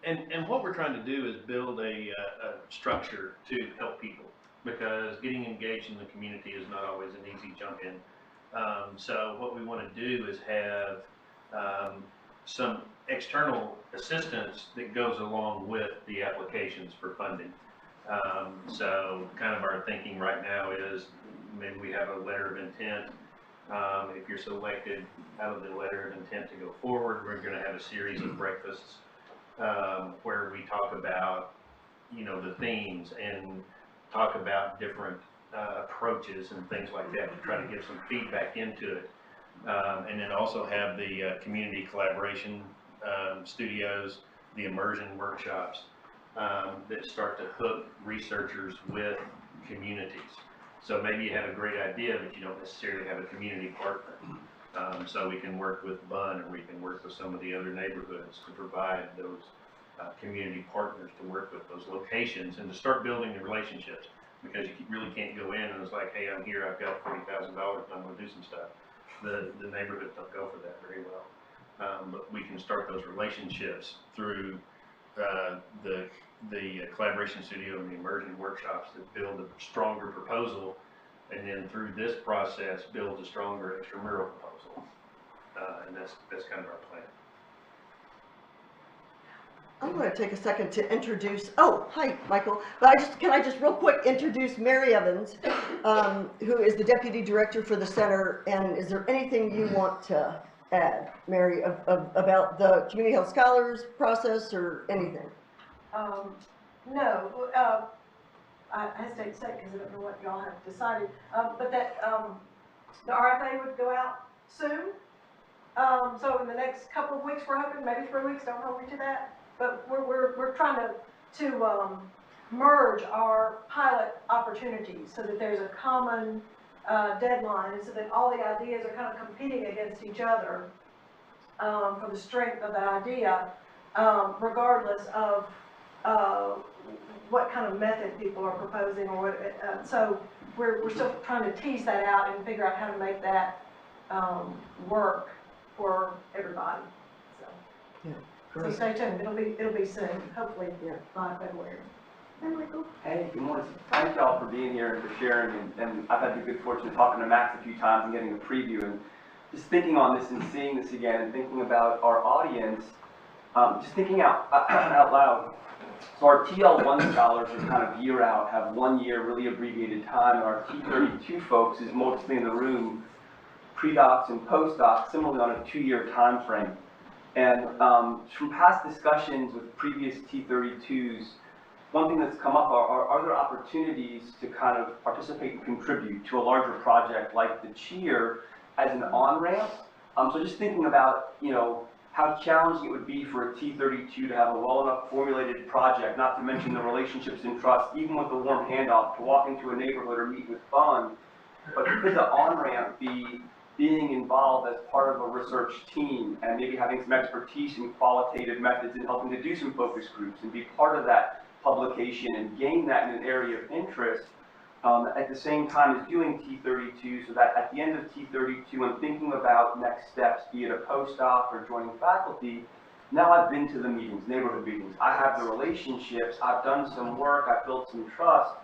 E: and what we're trying to do is build a structure to help people, because getting engaged in the community is not always an easy jump in. So what we want to do is have some external assistance that goes along with the applications for funding. So kind of our thinking right now is maybe we have a letter of intent. If you're selected out of the letter of intent to go forward, we're going to have a series of breakfasts where we talk about, you know, the themes and talk about different approaches and things like that to try to get some feedback into it. And then also have the community collaboration studios, the immersion workshops that start to hook researchers with communities. So maybe you have a great idea, but you don't necessarily have a community partner. So we can work with Bunn, or we can work with some of the other neighborhoods to provide those community partners to work with those locations and to start building the relationships. Because you really can't go in and it's like, hey, I'm here, I've got $40,000, I'm going to do some stuff. The neighborhoods don't go for that very well. But we can start those relationships through the collaboration studio and the immersion workshops that build a stronger proposal, and then through this process build a stronger extramural proposal. And that's kind of our plan.
A: I'm going to take a second to introduce, oh, hi, Michael. But can I just real quick introduce Mary Evans, who is the Deputy Director for the Center. And is there anything you want to add, Mary, about the Community Health Scholars process or anything?
F: No, I hesitate to say it because I don't know what y'all have decided, but that the RFA would go out soon. So in the next couple of weeks, we're hoping, maybe 3 weeks, don't hold me to that. But we're trying to merge our pilot opportunities so that there's a common deadline, and so that all the ideas are kind of competing against each other for the strength of the idea, regardless of what kind of method people are proposing or what. So we're still trying to tease that out and figure out how to make that work for everybody. So.
A: Yeah.
F: So stay tuned, it'll be soon, hopefully by February.
G: Hey, good morning. Thank y'all for being here and for sharing, and I've had the good fortune of talking to Max a few times and getting a preview, and just thinking on this and seeing this again and thinking about our audience, just thinking out loud. So our TL1 scholars are kind of year out, have 1 year really abbreviated time, and our T32 folks is mostly in the room, pre-docs and post-docs, similarly on a 2-year time frame. And from past discussions with previous T32s, one thing that's come up are there opportunities to kind of participate and contribute to a larger project like the CHEER as an on-ramp? So just thinking about, you know, how challenging it would be for a T32 to have a well enough formulated project, not to mention the relationships and trust, even with a warm handoff, to walk into a neighborhood or meet with Bunn. But could the on-ramp be being involved as part of a research team and maybe having some expertise in qualitative methods and helping to do some focus groups and be part of that publication and gain that in an area of interest at the same time as doing T32, so that at the end of T32 when thinking about next steps, be it a postdoc or joining faculty, now I've been to the meetings, neighborhood meetings, I have the relationships, I've done some work, I've built some trust,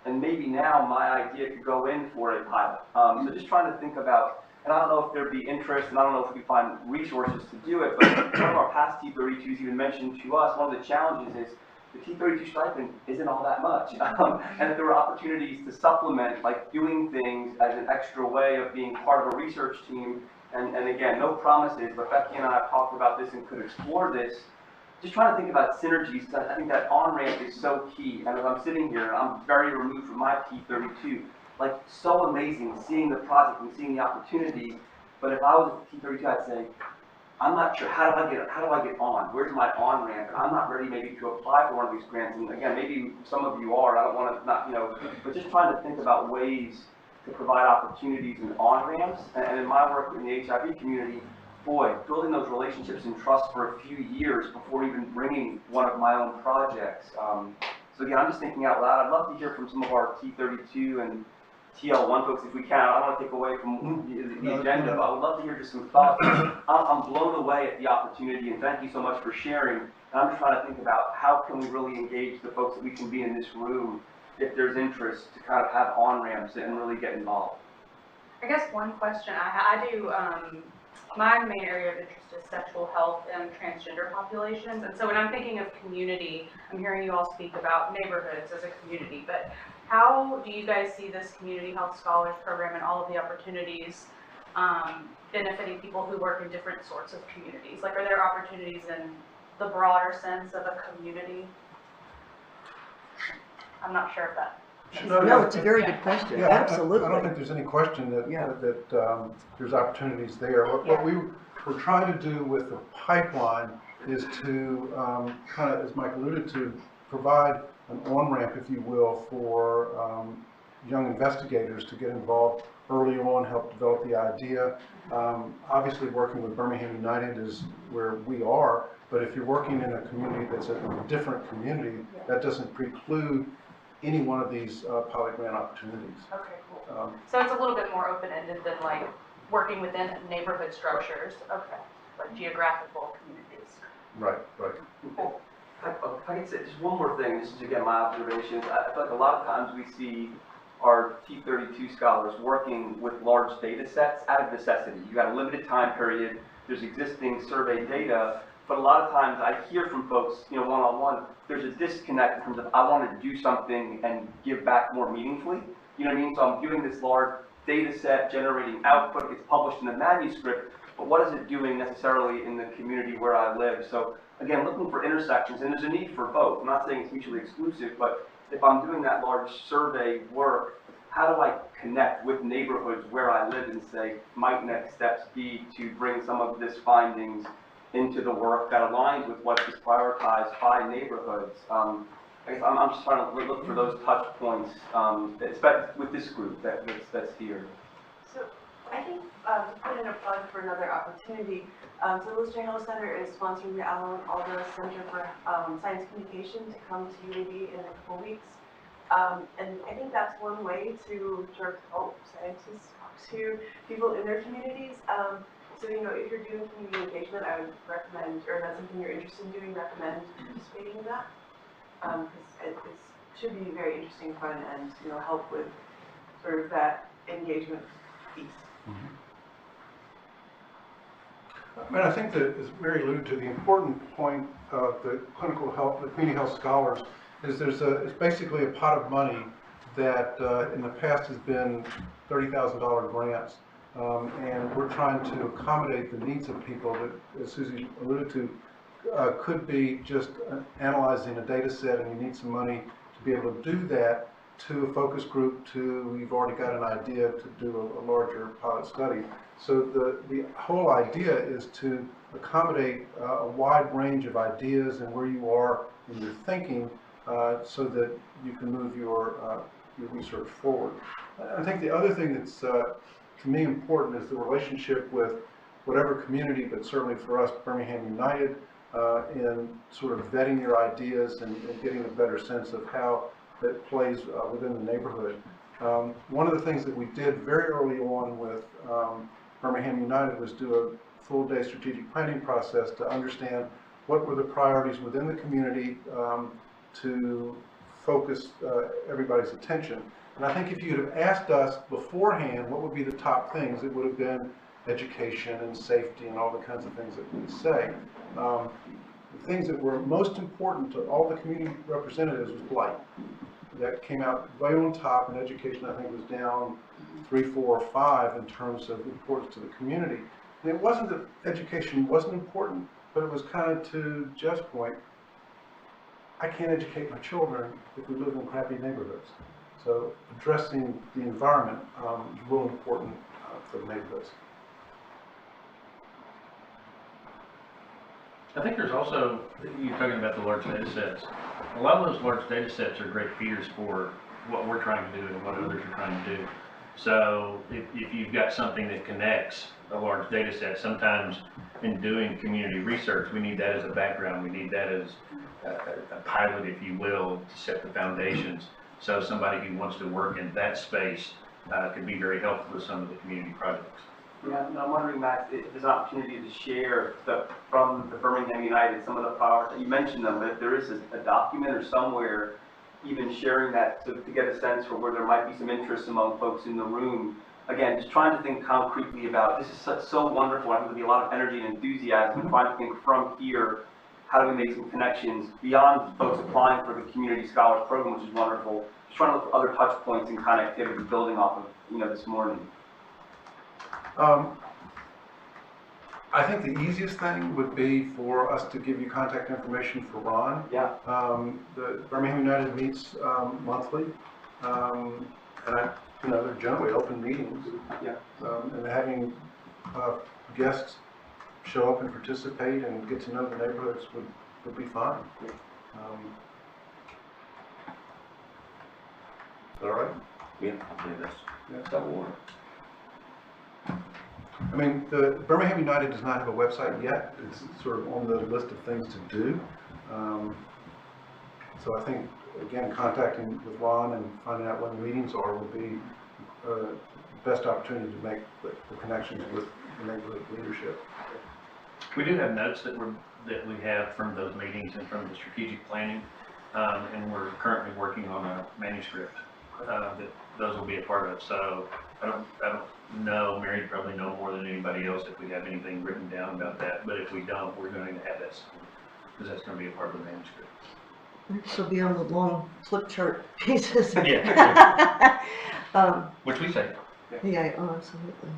G: and maybe now my idea could go in for a pilot. So just trying to think about, and I don't know if there'd be interest, and I don't know if we could find resources to do it, but one of our past T32s even mentioned to us, one of the challenges is the T32 stipend isn't all that much. And if there were opportunities to supplement, like doing things as an extra way of being part of a research team, and again, no promises, but Becky and I have talked about this and could explore this, just trying to think about synergies. I think that on-ramp is so key, and as I'm sitting here, I'm very removed from my T32, like so amazing seeing the project and seeing the opportunity, but if I was at T32, I'd say, I'm not sure, how do I get on? Where's my on-ramp? And I'm not ready maybe to apply for one of these grants. And again, maybe some of you are, I don't want to not, you know, but just trying to think about ways to provide opportunities and on-ramps. And in my work in the HIV community, boy, building those relationships and trust for a few years before even bringing one of my own projects. So again, I'm just thinking out loud. I'd love to hear from some of our T32 and TL1 folks, if we can, I don't want to take away from the agenda, but I would love to hear just some thoughts. I'm blown away at the opportunity, and thank you so much for sharing. And I'm just trying to think about how can we really engage the folks that we can be in this room if there's interest to kind of have on-ramps and really get involved.
H: I guess one question I do, my main area of interest is sexual health and transgender populations. And so when I'm thinking of community, I'm hearing you all speak about neighborhoods as a community, but how do you guys see this Community Health Scholars Program and all of the opportunities benefiting people who work in different sorts of communities? Like, are there opportunities in the broader sense of a community? I'm not sure if that.
A: No, it's a very good question,
B: Yeah,
A: absolutely.
B: I don't think there's any question that,
A: Yeah.
B: there's opportunities there. What we were trying to do with the pipeline is to kind of, as Mike alluded to, provide an on-ramp, if you will, for young investigators to get involved early on, help develop the idea. Obviously, working with Birmingham United is where we are, but if you're working in a community that's a different community, that doesn't preclude any one of these pilot grant opportunities.
H: Okay, cool. So it's a little bit more open-ended than like working within neighborhood structures. Okay, like geographical communities.
B: Right, right.
H: Cool.
G: If I could say just one more thing, this is again my observations. I feel like a lot of times we see our T32 scholars working with large data sets out of necessity. You got a limited time period, there's existing survey data, but a lot of times I hear from folks, you know, one-on-one, there's a disconnect in terms of I want to do something and give back more meaningfully. You know what I mean? So I'm doing this large data set, generating output, it gets published in a manuscript, but what is it doing necessarily in the community where I live? So again, looking for intersections, and there's a need for both. I'm not saying it's mutually exclusive, but if I'm doing that large survey work, how do I connect with neighborhoods where I live and say, might next steps be to bring some of this findings into the work that aligns with what is prioritized by neighborhoods? I guess I'm just trying to look for those touch points, especially with this group that's here.
I: So I think to put in a plug for another opportunity, so the Illustrated Health Center is sponsoring the Alan Alda Center for Science Communication to come to UAB in a couple weeks. And I think that's one way to help scientists talk to people in their communities. So, you know, if you're doing community engagement, I would recommend, or if that's something you're interested in doing, recommend participating in that. Because it should be very interesting, fun, and, you know, help with sort of that engagement piece.
B: I mean, I think that, as Mary alluded to, the important point of the clinical health, the community health scholars, is it's basically a pot of money that in the past has been $30,000 grants. And we're trying to accommodate the needs of people that, as Susie alluded to, could be just analyzing a data set, and you need some money to be able to do that, to a focus group, to you've already got an idea to do a larger pilot study. So the whole idea is to accommodate a wide range of ideas and where you are in your thinking, so that you can move your research forward. I think the other thing that's to me important is the relationship with whatever community, but certainly for us, Birmingham United, in sort of vetting your ideas and getting a better sense of how that plays within the neighborhood. One of the things that we did very early on with Birmingham United was do a full day strategic planning process to understand what were the priorities within the community to focus everybody's attention. And I think if you'd have asked us beforehand what would be the top things, it would have been education and safety and all the kinds of things that we say. The things that were most important to all the community representatives was blight. That came out way on top, and education I think was down 3, 4, or 5 in terms of importance to the community. And it wasn't that education wasn't important, but it was kind of to Jeff's point, I can't educate my children if we live in crappy neighborhoods. So addressing the environment is real important for the neighborhoods.
E: I think there's also, you're talking about the large data sets. A lot of those large data sets are great feeders for what we're trying to do and what others are trying to do. So if you've got something that connects a large data set, sometimes in doing community research, we need that as a background. We need that as a pilot, if you will, to set the foundations. So somebody who wants to work in that space could be very helpful to some of the community projects.
G: Yeah, and I'm wondering, Max, if there's an opportunity to share from the Birmingham United, some of the priorities, you mentioned them, but if there is a document or somewhere, even sharing that to get a sense for where there might be some interest among folks in the room. Again, just trying to think concretely about, this is so wonderful, I think there'll be a lot of energy and enthusiasm, and trying to think from here, how do we make some connections beyond folks applying for the Community Scholars Program, which is wonderful, just trying to look for other touch points and connectivity building off of, this morning.
B: I think the easiest thing would be for us to give you contact information for Ron.
G: Yeah.
B: The Birmingham United meets monthly, and they're generally open meetings.
G: Yeah.
B: And having guests show up and participate and get to know the neighborhoods would be fine. Is that all right?
C: Yeah, I think that will work.
B: I mean, the Birmingham United does not have a website yet. It's sort of on the list of things to do. So I think, again, contacting with Ron and finding out when the meetings are would be the best opportunity to make the connections with the neighborhood leadership.
E: We do have notes that we have from those meetings and from the strategic planning, and we're currently working on a manuscript that those will be a part of. So I don't know, Mary probably know more than anybody else if we have anything written down about that, but if we don't, we're going to have that because that's going to be a part of the manuscript.
A: This will be on the long flip chart pieces.
E: Yeah. Which we say.
A: Yeah, oh, absolutely.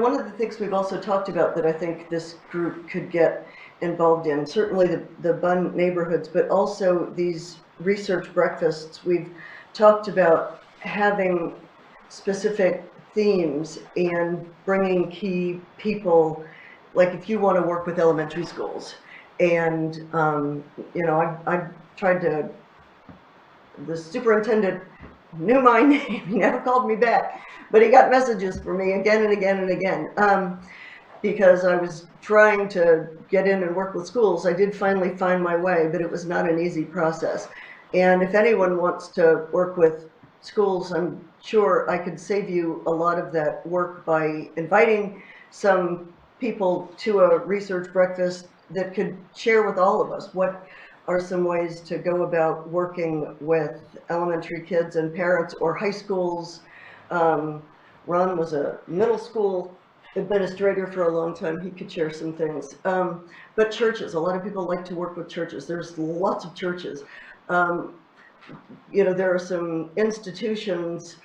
A: One of the things we've also talked about that I think this group could get involved in, certainly the Bun neighborhoods, but also these research breakfasts. We've talked about having specific themes and bringing key people, like if you want to work with elementary schools. And, I tried to, the superintendent knew my name, he never called me back, but he got messages for me again and again and again, because I was trying to get in and work with schools. I did finally find my way, but it was not an easy process. And if anyone wants to work with schools, I'm sure I could save you a lot of that work by inviting some people to a research breakfast that could share with all of us what are some ways to go about working with elementary kids and parents, or high schools. Ron was a middle school administrator for a long time. He could share some things. But churches, a lot of people like to work with churches. There's lots of churches. There are some institutions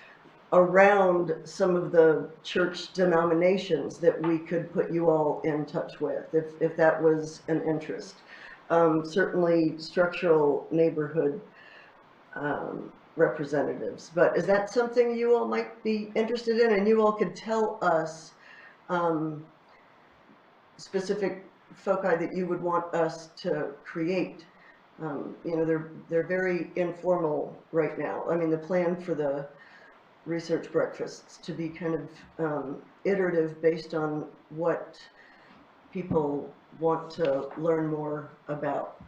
A: around some of the church denominations that we could put you all in touch with if that was an interest. Certainly structural neighborhood representatives. But is that something you all might be interested in? And you all could tell us specific foci that you would want us to create. They're very informal right now. I mean, the plan for the research breakfasts to be kind of iterative based on what people want to learn more about.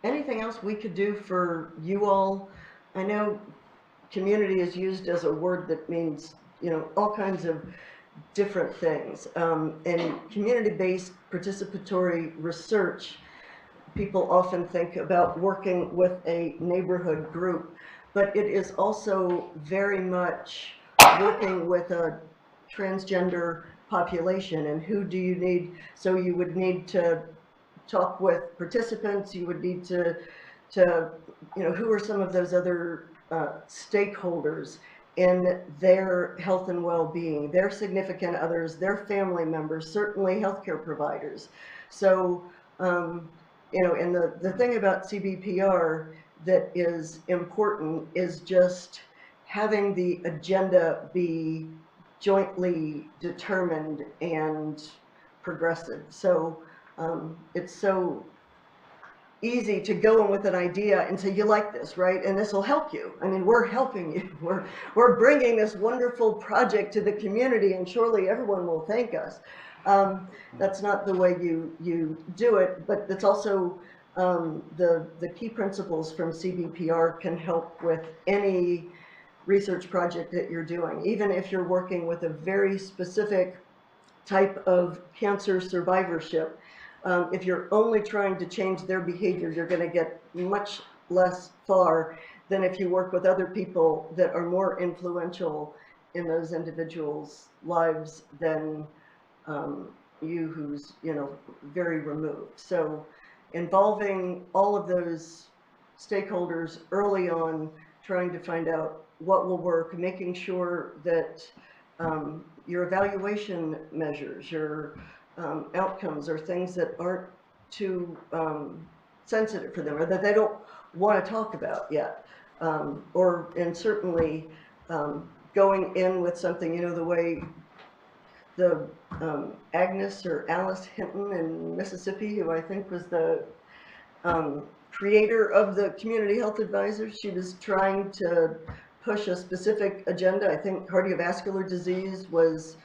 A: Anything else we could do for you all? I know community is used as a word that means, all kinds of different things. And community-based participatory research, people often think about working with a neighborhood group, but it is also very much working with a transgender population. And who do you need? So you would need to talk with participants. You would need to who are some of those other stakeholders in their health and well-being, their significant others, their family members, certainly healthcare providers. So, and the thing about CBPR that is important is just having the agenda be jointly determined and progressive. So it's so easy to go in with an idea and say, you like this, right? And this will help you. I mean, we're helping you. We're bringing this wonderful project to the community, and surely everyone will thank us. That's not the way you do it, but it's also The key principles from CBPR can help with any research project that you're doing, even if you're working with a very specific type of cancer survivorship. If you're only trying to change their behavior, you're going to get much less far than if you work with other people that are more influential in those individuals' lives than you, who's, you know, very removed. So involving all of those stakeholders early on, trying to find out what will work, making sure that your evaluation measures, your outcomes are things that aren't too sensitive for them, or that they don't want to talk about yet. And certainly going in with something, you know, the way the Agnes or Alice Hinton in Mississippi, who I think was the creator of the community health advisors, she was trying to push a specific agenda. I think cardiovascular disease was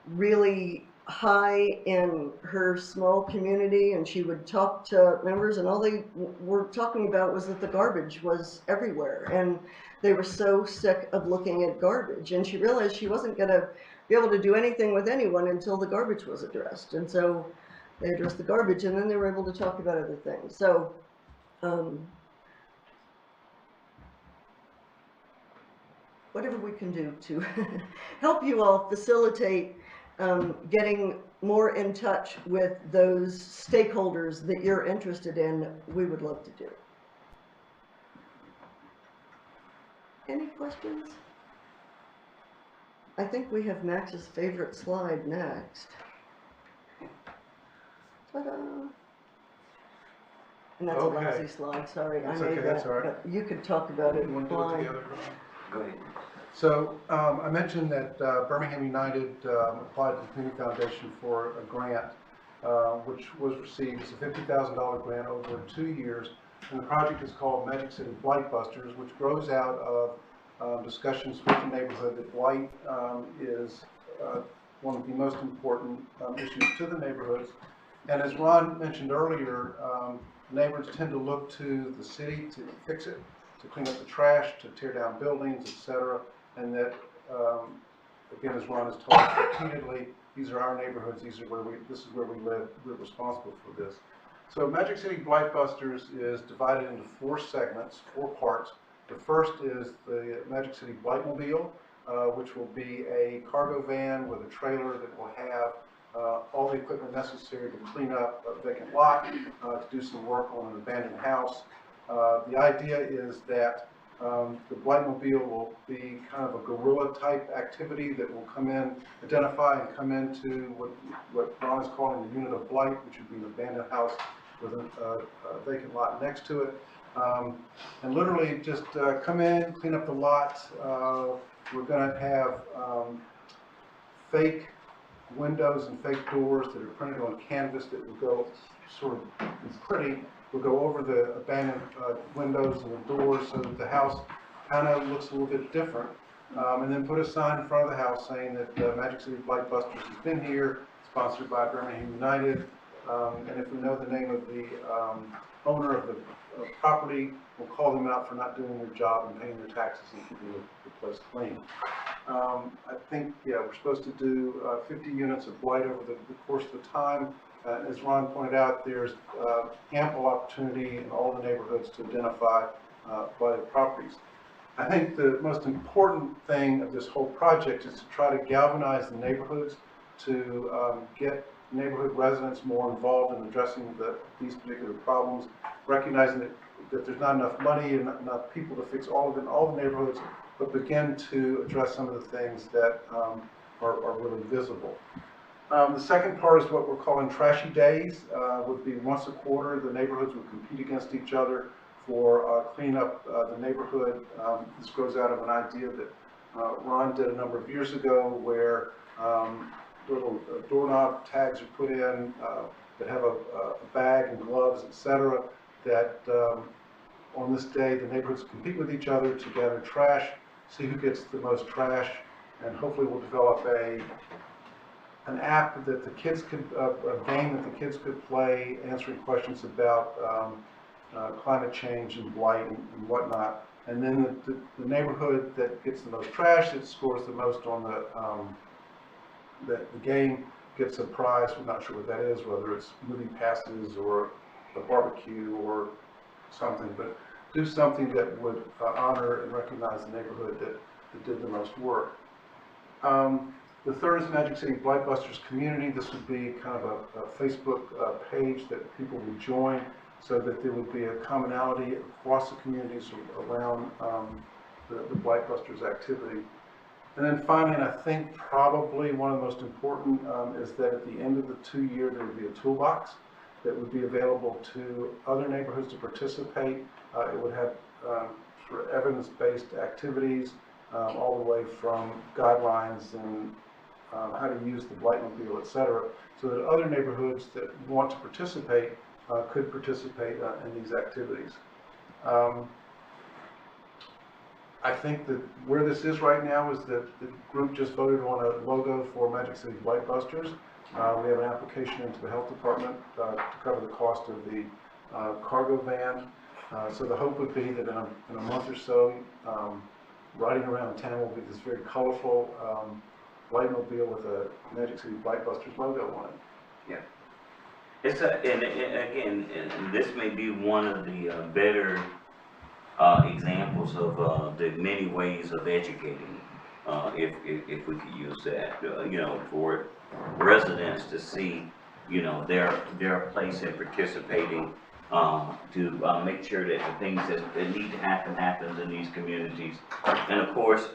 A: really high in her small community, and she would talk to members, and all they were talking about was that the garbage was everywhere, and they were so sick of looking at garbage. And she realized she wasn't going to be able to do anything with anyone until the garbage was addressed. And so they addressed the garbage, and then they were able to talk about other things. So whatever we can do to help you all facilitate getting more in touch with those stakeholders that you're interested in, we would love to do. Any questions? I think we have Max's favorite slide next. Ta-da! And that's
B: Okay.
A: a lousy slide, sorry.
B: That's
A: I made
B: okay, that's
A: that,
B: all right.
A: but you could talk about it
B: You want to do it
A: fine.
B: together?
C: Go ahead.
B: So I mentioned that Birmingham United applied to the Community Foundation for a grant, which was received. It's a $50,000 grant over 2 years, and the project is called Magic City Blight Busters, which grows out of discussions with the neighborhood that blight is one of the most important issues to the neighborhoods. And as Ron mentioned earlier, neighbors tend to look to the city to fix it, to clean up the trash, to tear down buildings, etc. And that, again, as Ron has told us repeatedly, these are our neighborhoods, this is where we live, we're responsible for this. So Magic City Blight Busters is divided into 4 segments, 4 parts. The first is the Magic City Blightmobile, which will be a cargo van with a trailer that will have all the equipment necessary to clean up a vacant lot, to do some work on an abandoned house. The idea is that the Blightmobile will be kind of a guerrilla type activity that will come in, identify and come into what Ron is calling the unit of blight, which would be an abandoned house with a vacant lot next to it. And literally just come in, clean up the lot. We're going to have fake windows and fake doors that are printed on canvas that will go sort of, it's pretty, will go over the abandoned windows and the doors so that the house kind of looks a little bit different. And then put a sign in front of the house saying that Magic City Blight Busters has been here, sponsored by Birmingham United. And if we know the name of the owner of the property, we'll call them out for not doing their job and paying their taxes and keeping the place clean. I think, yeah, we're supposed to do 50 units of blight over the course of the time. As Ron pointed out, there's ample opportunity in all the neighborhoods to identify blighted properties. I think the most important thing of this whole project is to try to galvanize the neighborhoods to get neighborhood residents more involved in addressing these particular problems, recognizing that there's not enough money and not enough people to fix all of it in all the neighborhoods, but begin to address some of the things that are really visible. The second part is what we're calling trashy days. Would be once a quarter, the neighborhoods would compete against each other for cleaning up the neighborhood. This grows out of an idea that Ron did a number of years ago where little doorknob tags are put in that have a bag and gloves, etc. That on this day the neighborhoods compete with each other to gather trash, see who gets the most trash, and hopefully we'll develop a an app that the kids could, a game that the kids could play, answering questions about climate change and blight and whatnot. And then the neighborhood that gets the most trash, that scores the most on the game, gets a prize. We're not sure what that is, whether it's movie passes or a barbecue or something, but do something that would honor and recognize the neighborhood that did the most work. The third is Magic City Blightbusters Community. This would be kind of a Facebook page that people would join so that there would be a commonality across the communities around the Blightbusters activity. And then finally, and I think probably one of the most important, is that at the end of the 2-year, there would be a toolbox that would be available to other neighborhoods to participate. It would have sort of evidence-based activities, all the way from guidelines and how to use the Blightmobile, et cetera, so that other neighborhoods that want to participate could participate in these activities. I think that where this is right now is that the group just voted on a logo for Magic City Blightbusters. We have an application into the health department to cover the cost of the cargo van. So the hope would be that in a month or so, riding around town will be this very colorful Blightmobile with a Magic City Blightbusters logo on it.
C: Yeah. It's and again, and this may be one of the better examples of the many ways of educating, if we could use that, you know, for residents to see, you know, their place in participating, to make sure that the things that need to happens in these communities. And of course,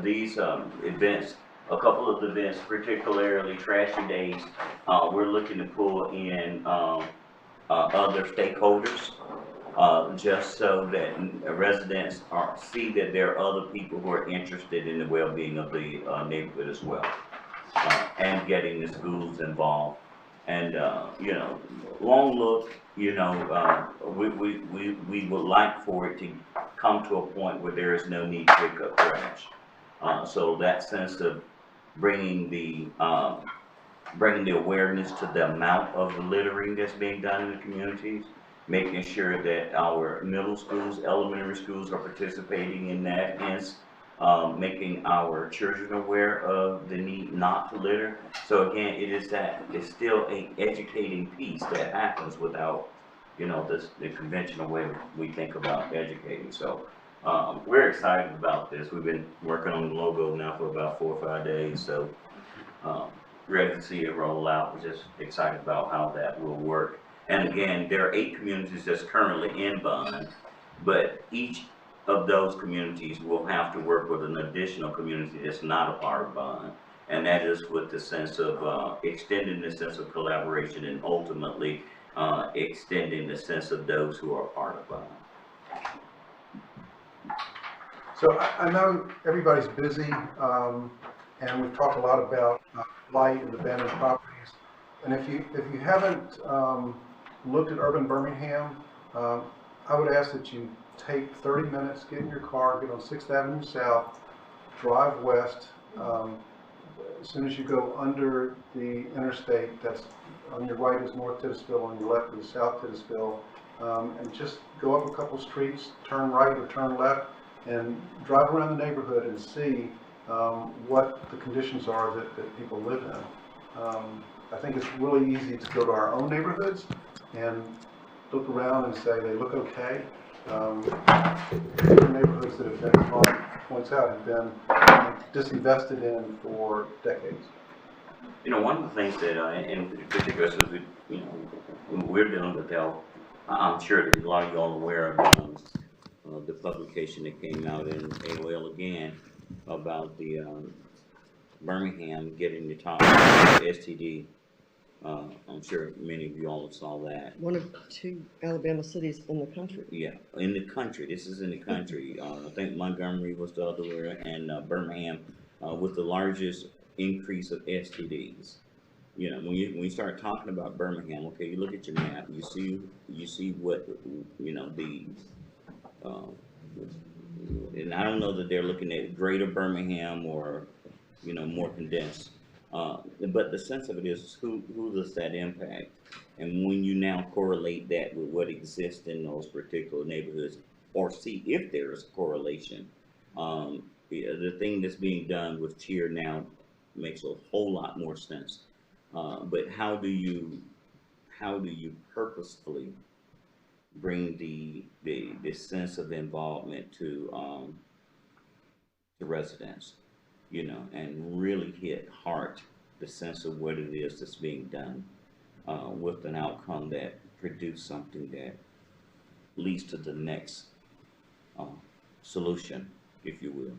C: these events, a couple of events, particularly Trashy Days, we're looking to pull in other stakeholders, just so that residents see that there are other people who are interested in the well-being of the neighborhood as well, and getting the schools involved. And you know, long look, you know, we would like for it to come to a point where there is no need to pick up trash. So that sense of bringing the awareness to the amount of littering that's being done in the communities, making sure that our middle schools, elementary schools are participating in that, hence making our children aware of the need not to litter. So again, it's still an educating piece that happens without, you know, the conventional way we think about educating. So we're excited about this. We've been working on the logo now for about 4 or 5 days, so ready to see it roll out. We're just excited about how that will work. And again, there are 8 communities that's currently in bond, but each of those communities will have to work with an additional community that's not a part of bond. And that is with the sense of extending the sense of collaboration and ultimately extending the sense of those who are part of bond.
B: So I know everybody's busy, and we've talked a lot about blight and abandoned properties. And if you haven't looked at urban Birmingham, I would ask that you take 30 minutes, get in your car, get on 6th Avenue South, drive west. As soon as you go under the interstate, that's on your right is North Titusville, on your left is South Titusville, and just go up a couple streets, turn right or turn left, and drive around the neighborhood and see what the conditions are that people live in. I think it's really easy to go to our own neighborhoods and look around and say they look okay. The neighborhoods that have been, Ron points out, have been disinvested in for decades.
C: You know, one of the things that, in particular, so we, you know, we're dealing with health. I'm sure that a lot of y'all are aware of the publication that came out in AOL again about the Birmingham getting the top STD. I'm sure many of you all saw that.
A: One of 2 Alabama cities in the country.
C: Yeah, in the country. This is in the country. I think Montgomery was the other way, and Birmingham with the largest increase of STDs. You know, when you start talking about Birmingham, okay, you look at your map, you see what, you know, the and I don't know that they're looking at greater Birmingham or, you know, more condensed, But the sense of it is who does that impact? And when you now correlate that with what exists in those particular neighborhoods, or see if there is a correlation, the thing that's being done with cheer now makes a whole lot more sense. But how do you purposefully bring the sense of involvement to residents, you know, and really hit heart the sense of what it is that's being done, with an outcome that produce something that leads to the next solution, if you will.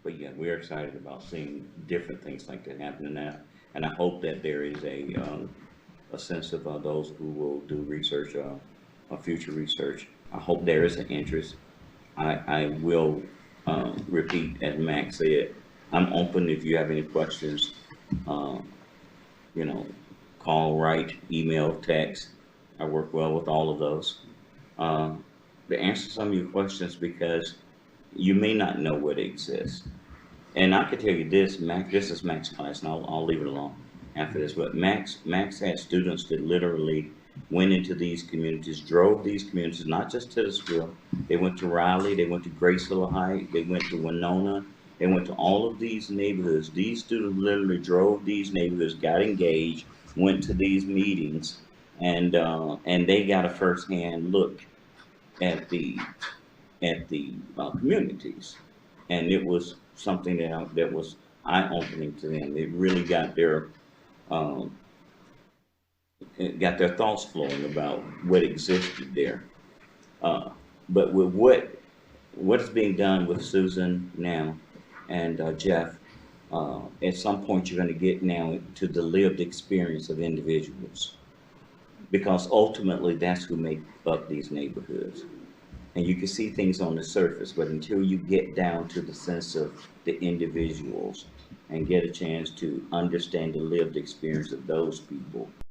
C: But yeah, we're excited about seeing different things like that happening now, and I hope that there is a sense of those who will do research, future research. I hope there is an interest. I will repeat, as Max said, I'm open if you have any questions. You know, call, write, email, text. I work well with all of those. To answer some of your questions, because you may not know what exists. And I can tell you this, Max, this is Max's class, and I'll leave it alone after this, but Max had students that literally went into these communities, drove these communities, not just Titusville. They went to Raleigh, they went to Graceville Heights, they went to Winona, they went to all of these neighborhoods. These students literally drove these neighborhoods, got engaged, went to these meetings, and they got a firsthand look at the communities, and it was something that was eye-opening to them. It really got their thoughts flowing about what existed there. But with what is being done with Susan now and Jeff, at some point you're going to get now to the lived experience of individuals, because ultimately that's who make up these neighborhoods. And you can see things on the surface, but until you get down to the sense of the individuals and get a chance to understand the lived experience of those people,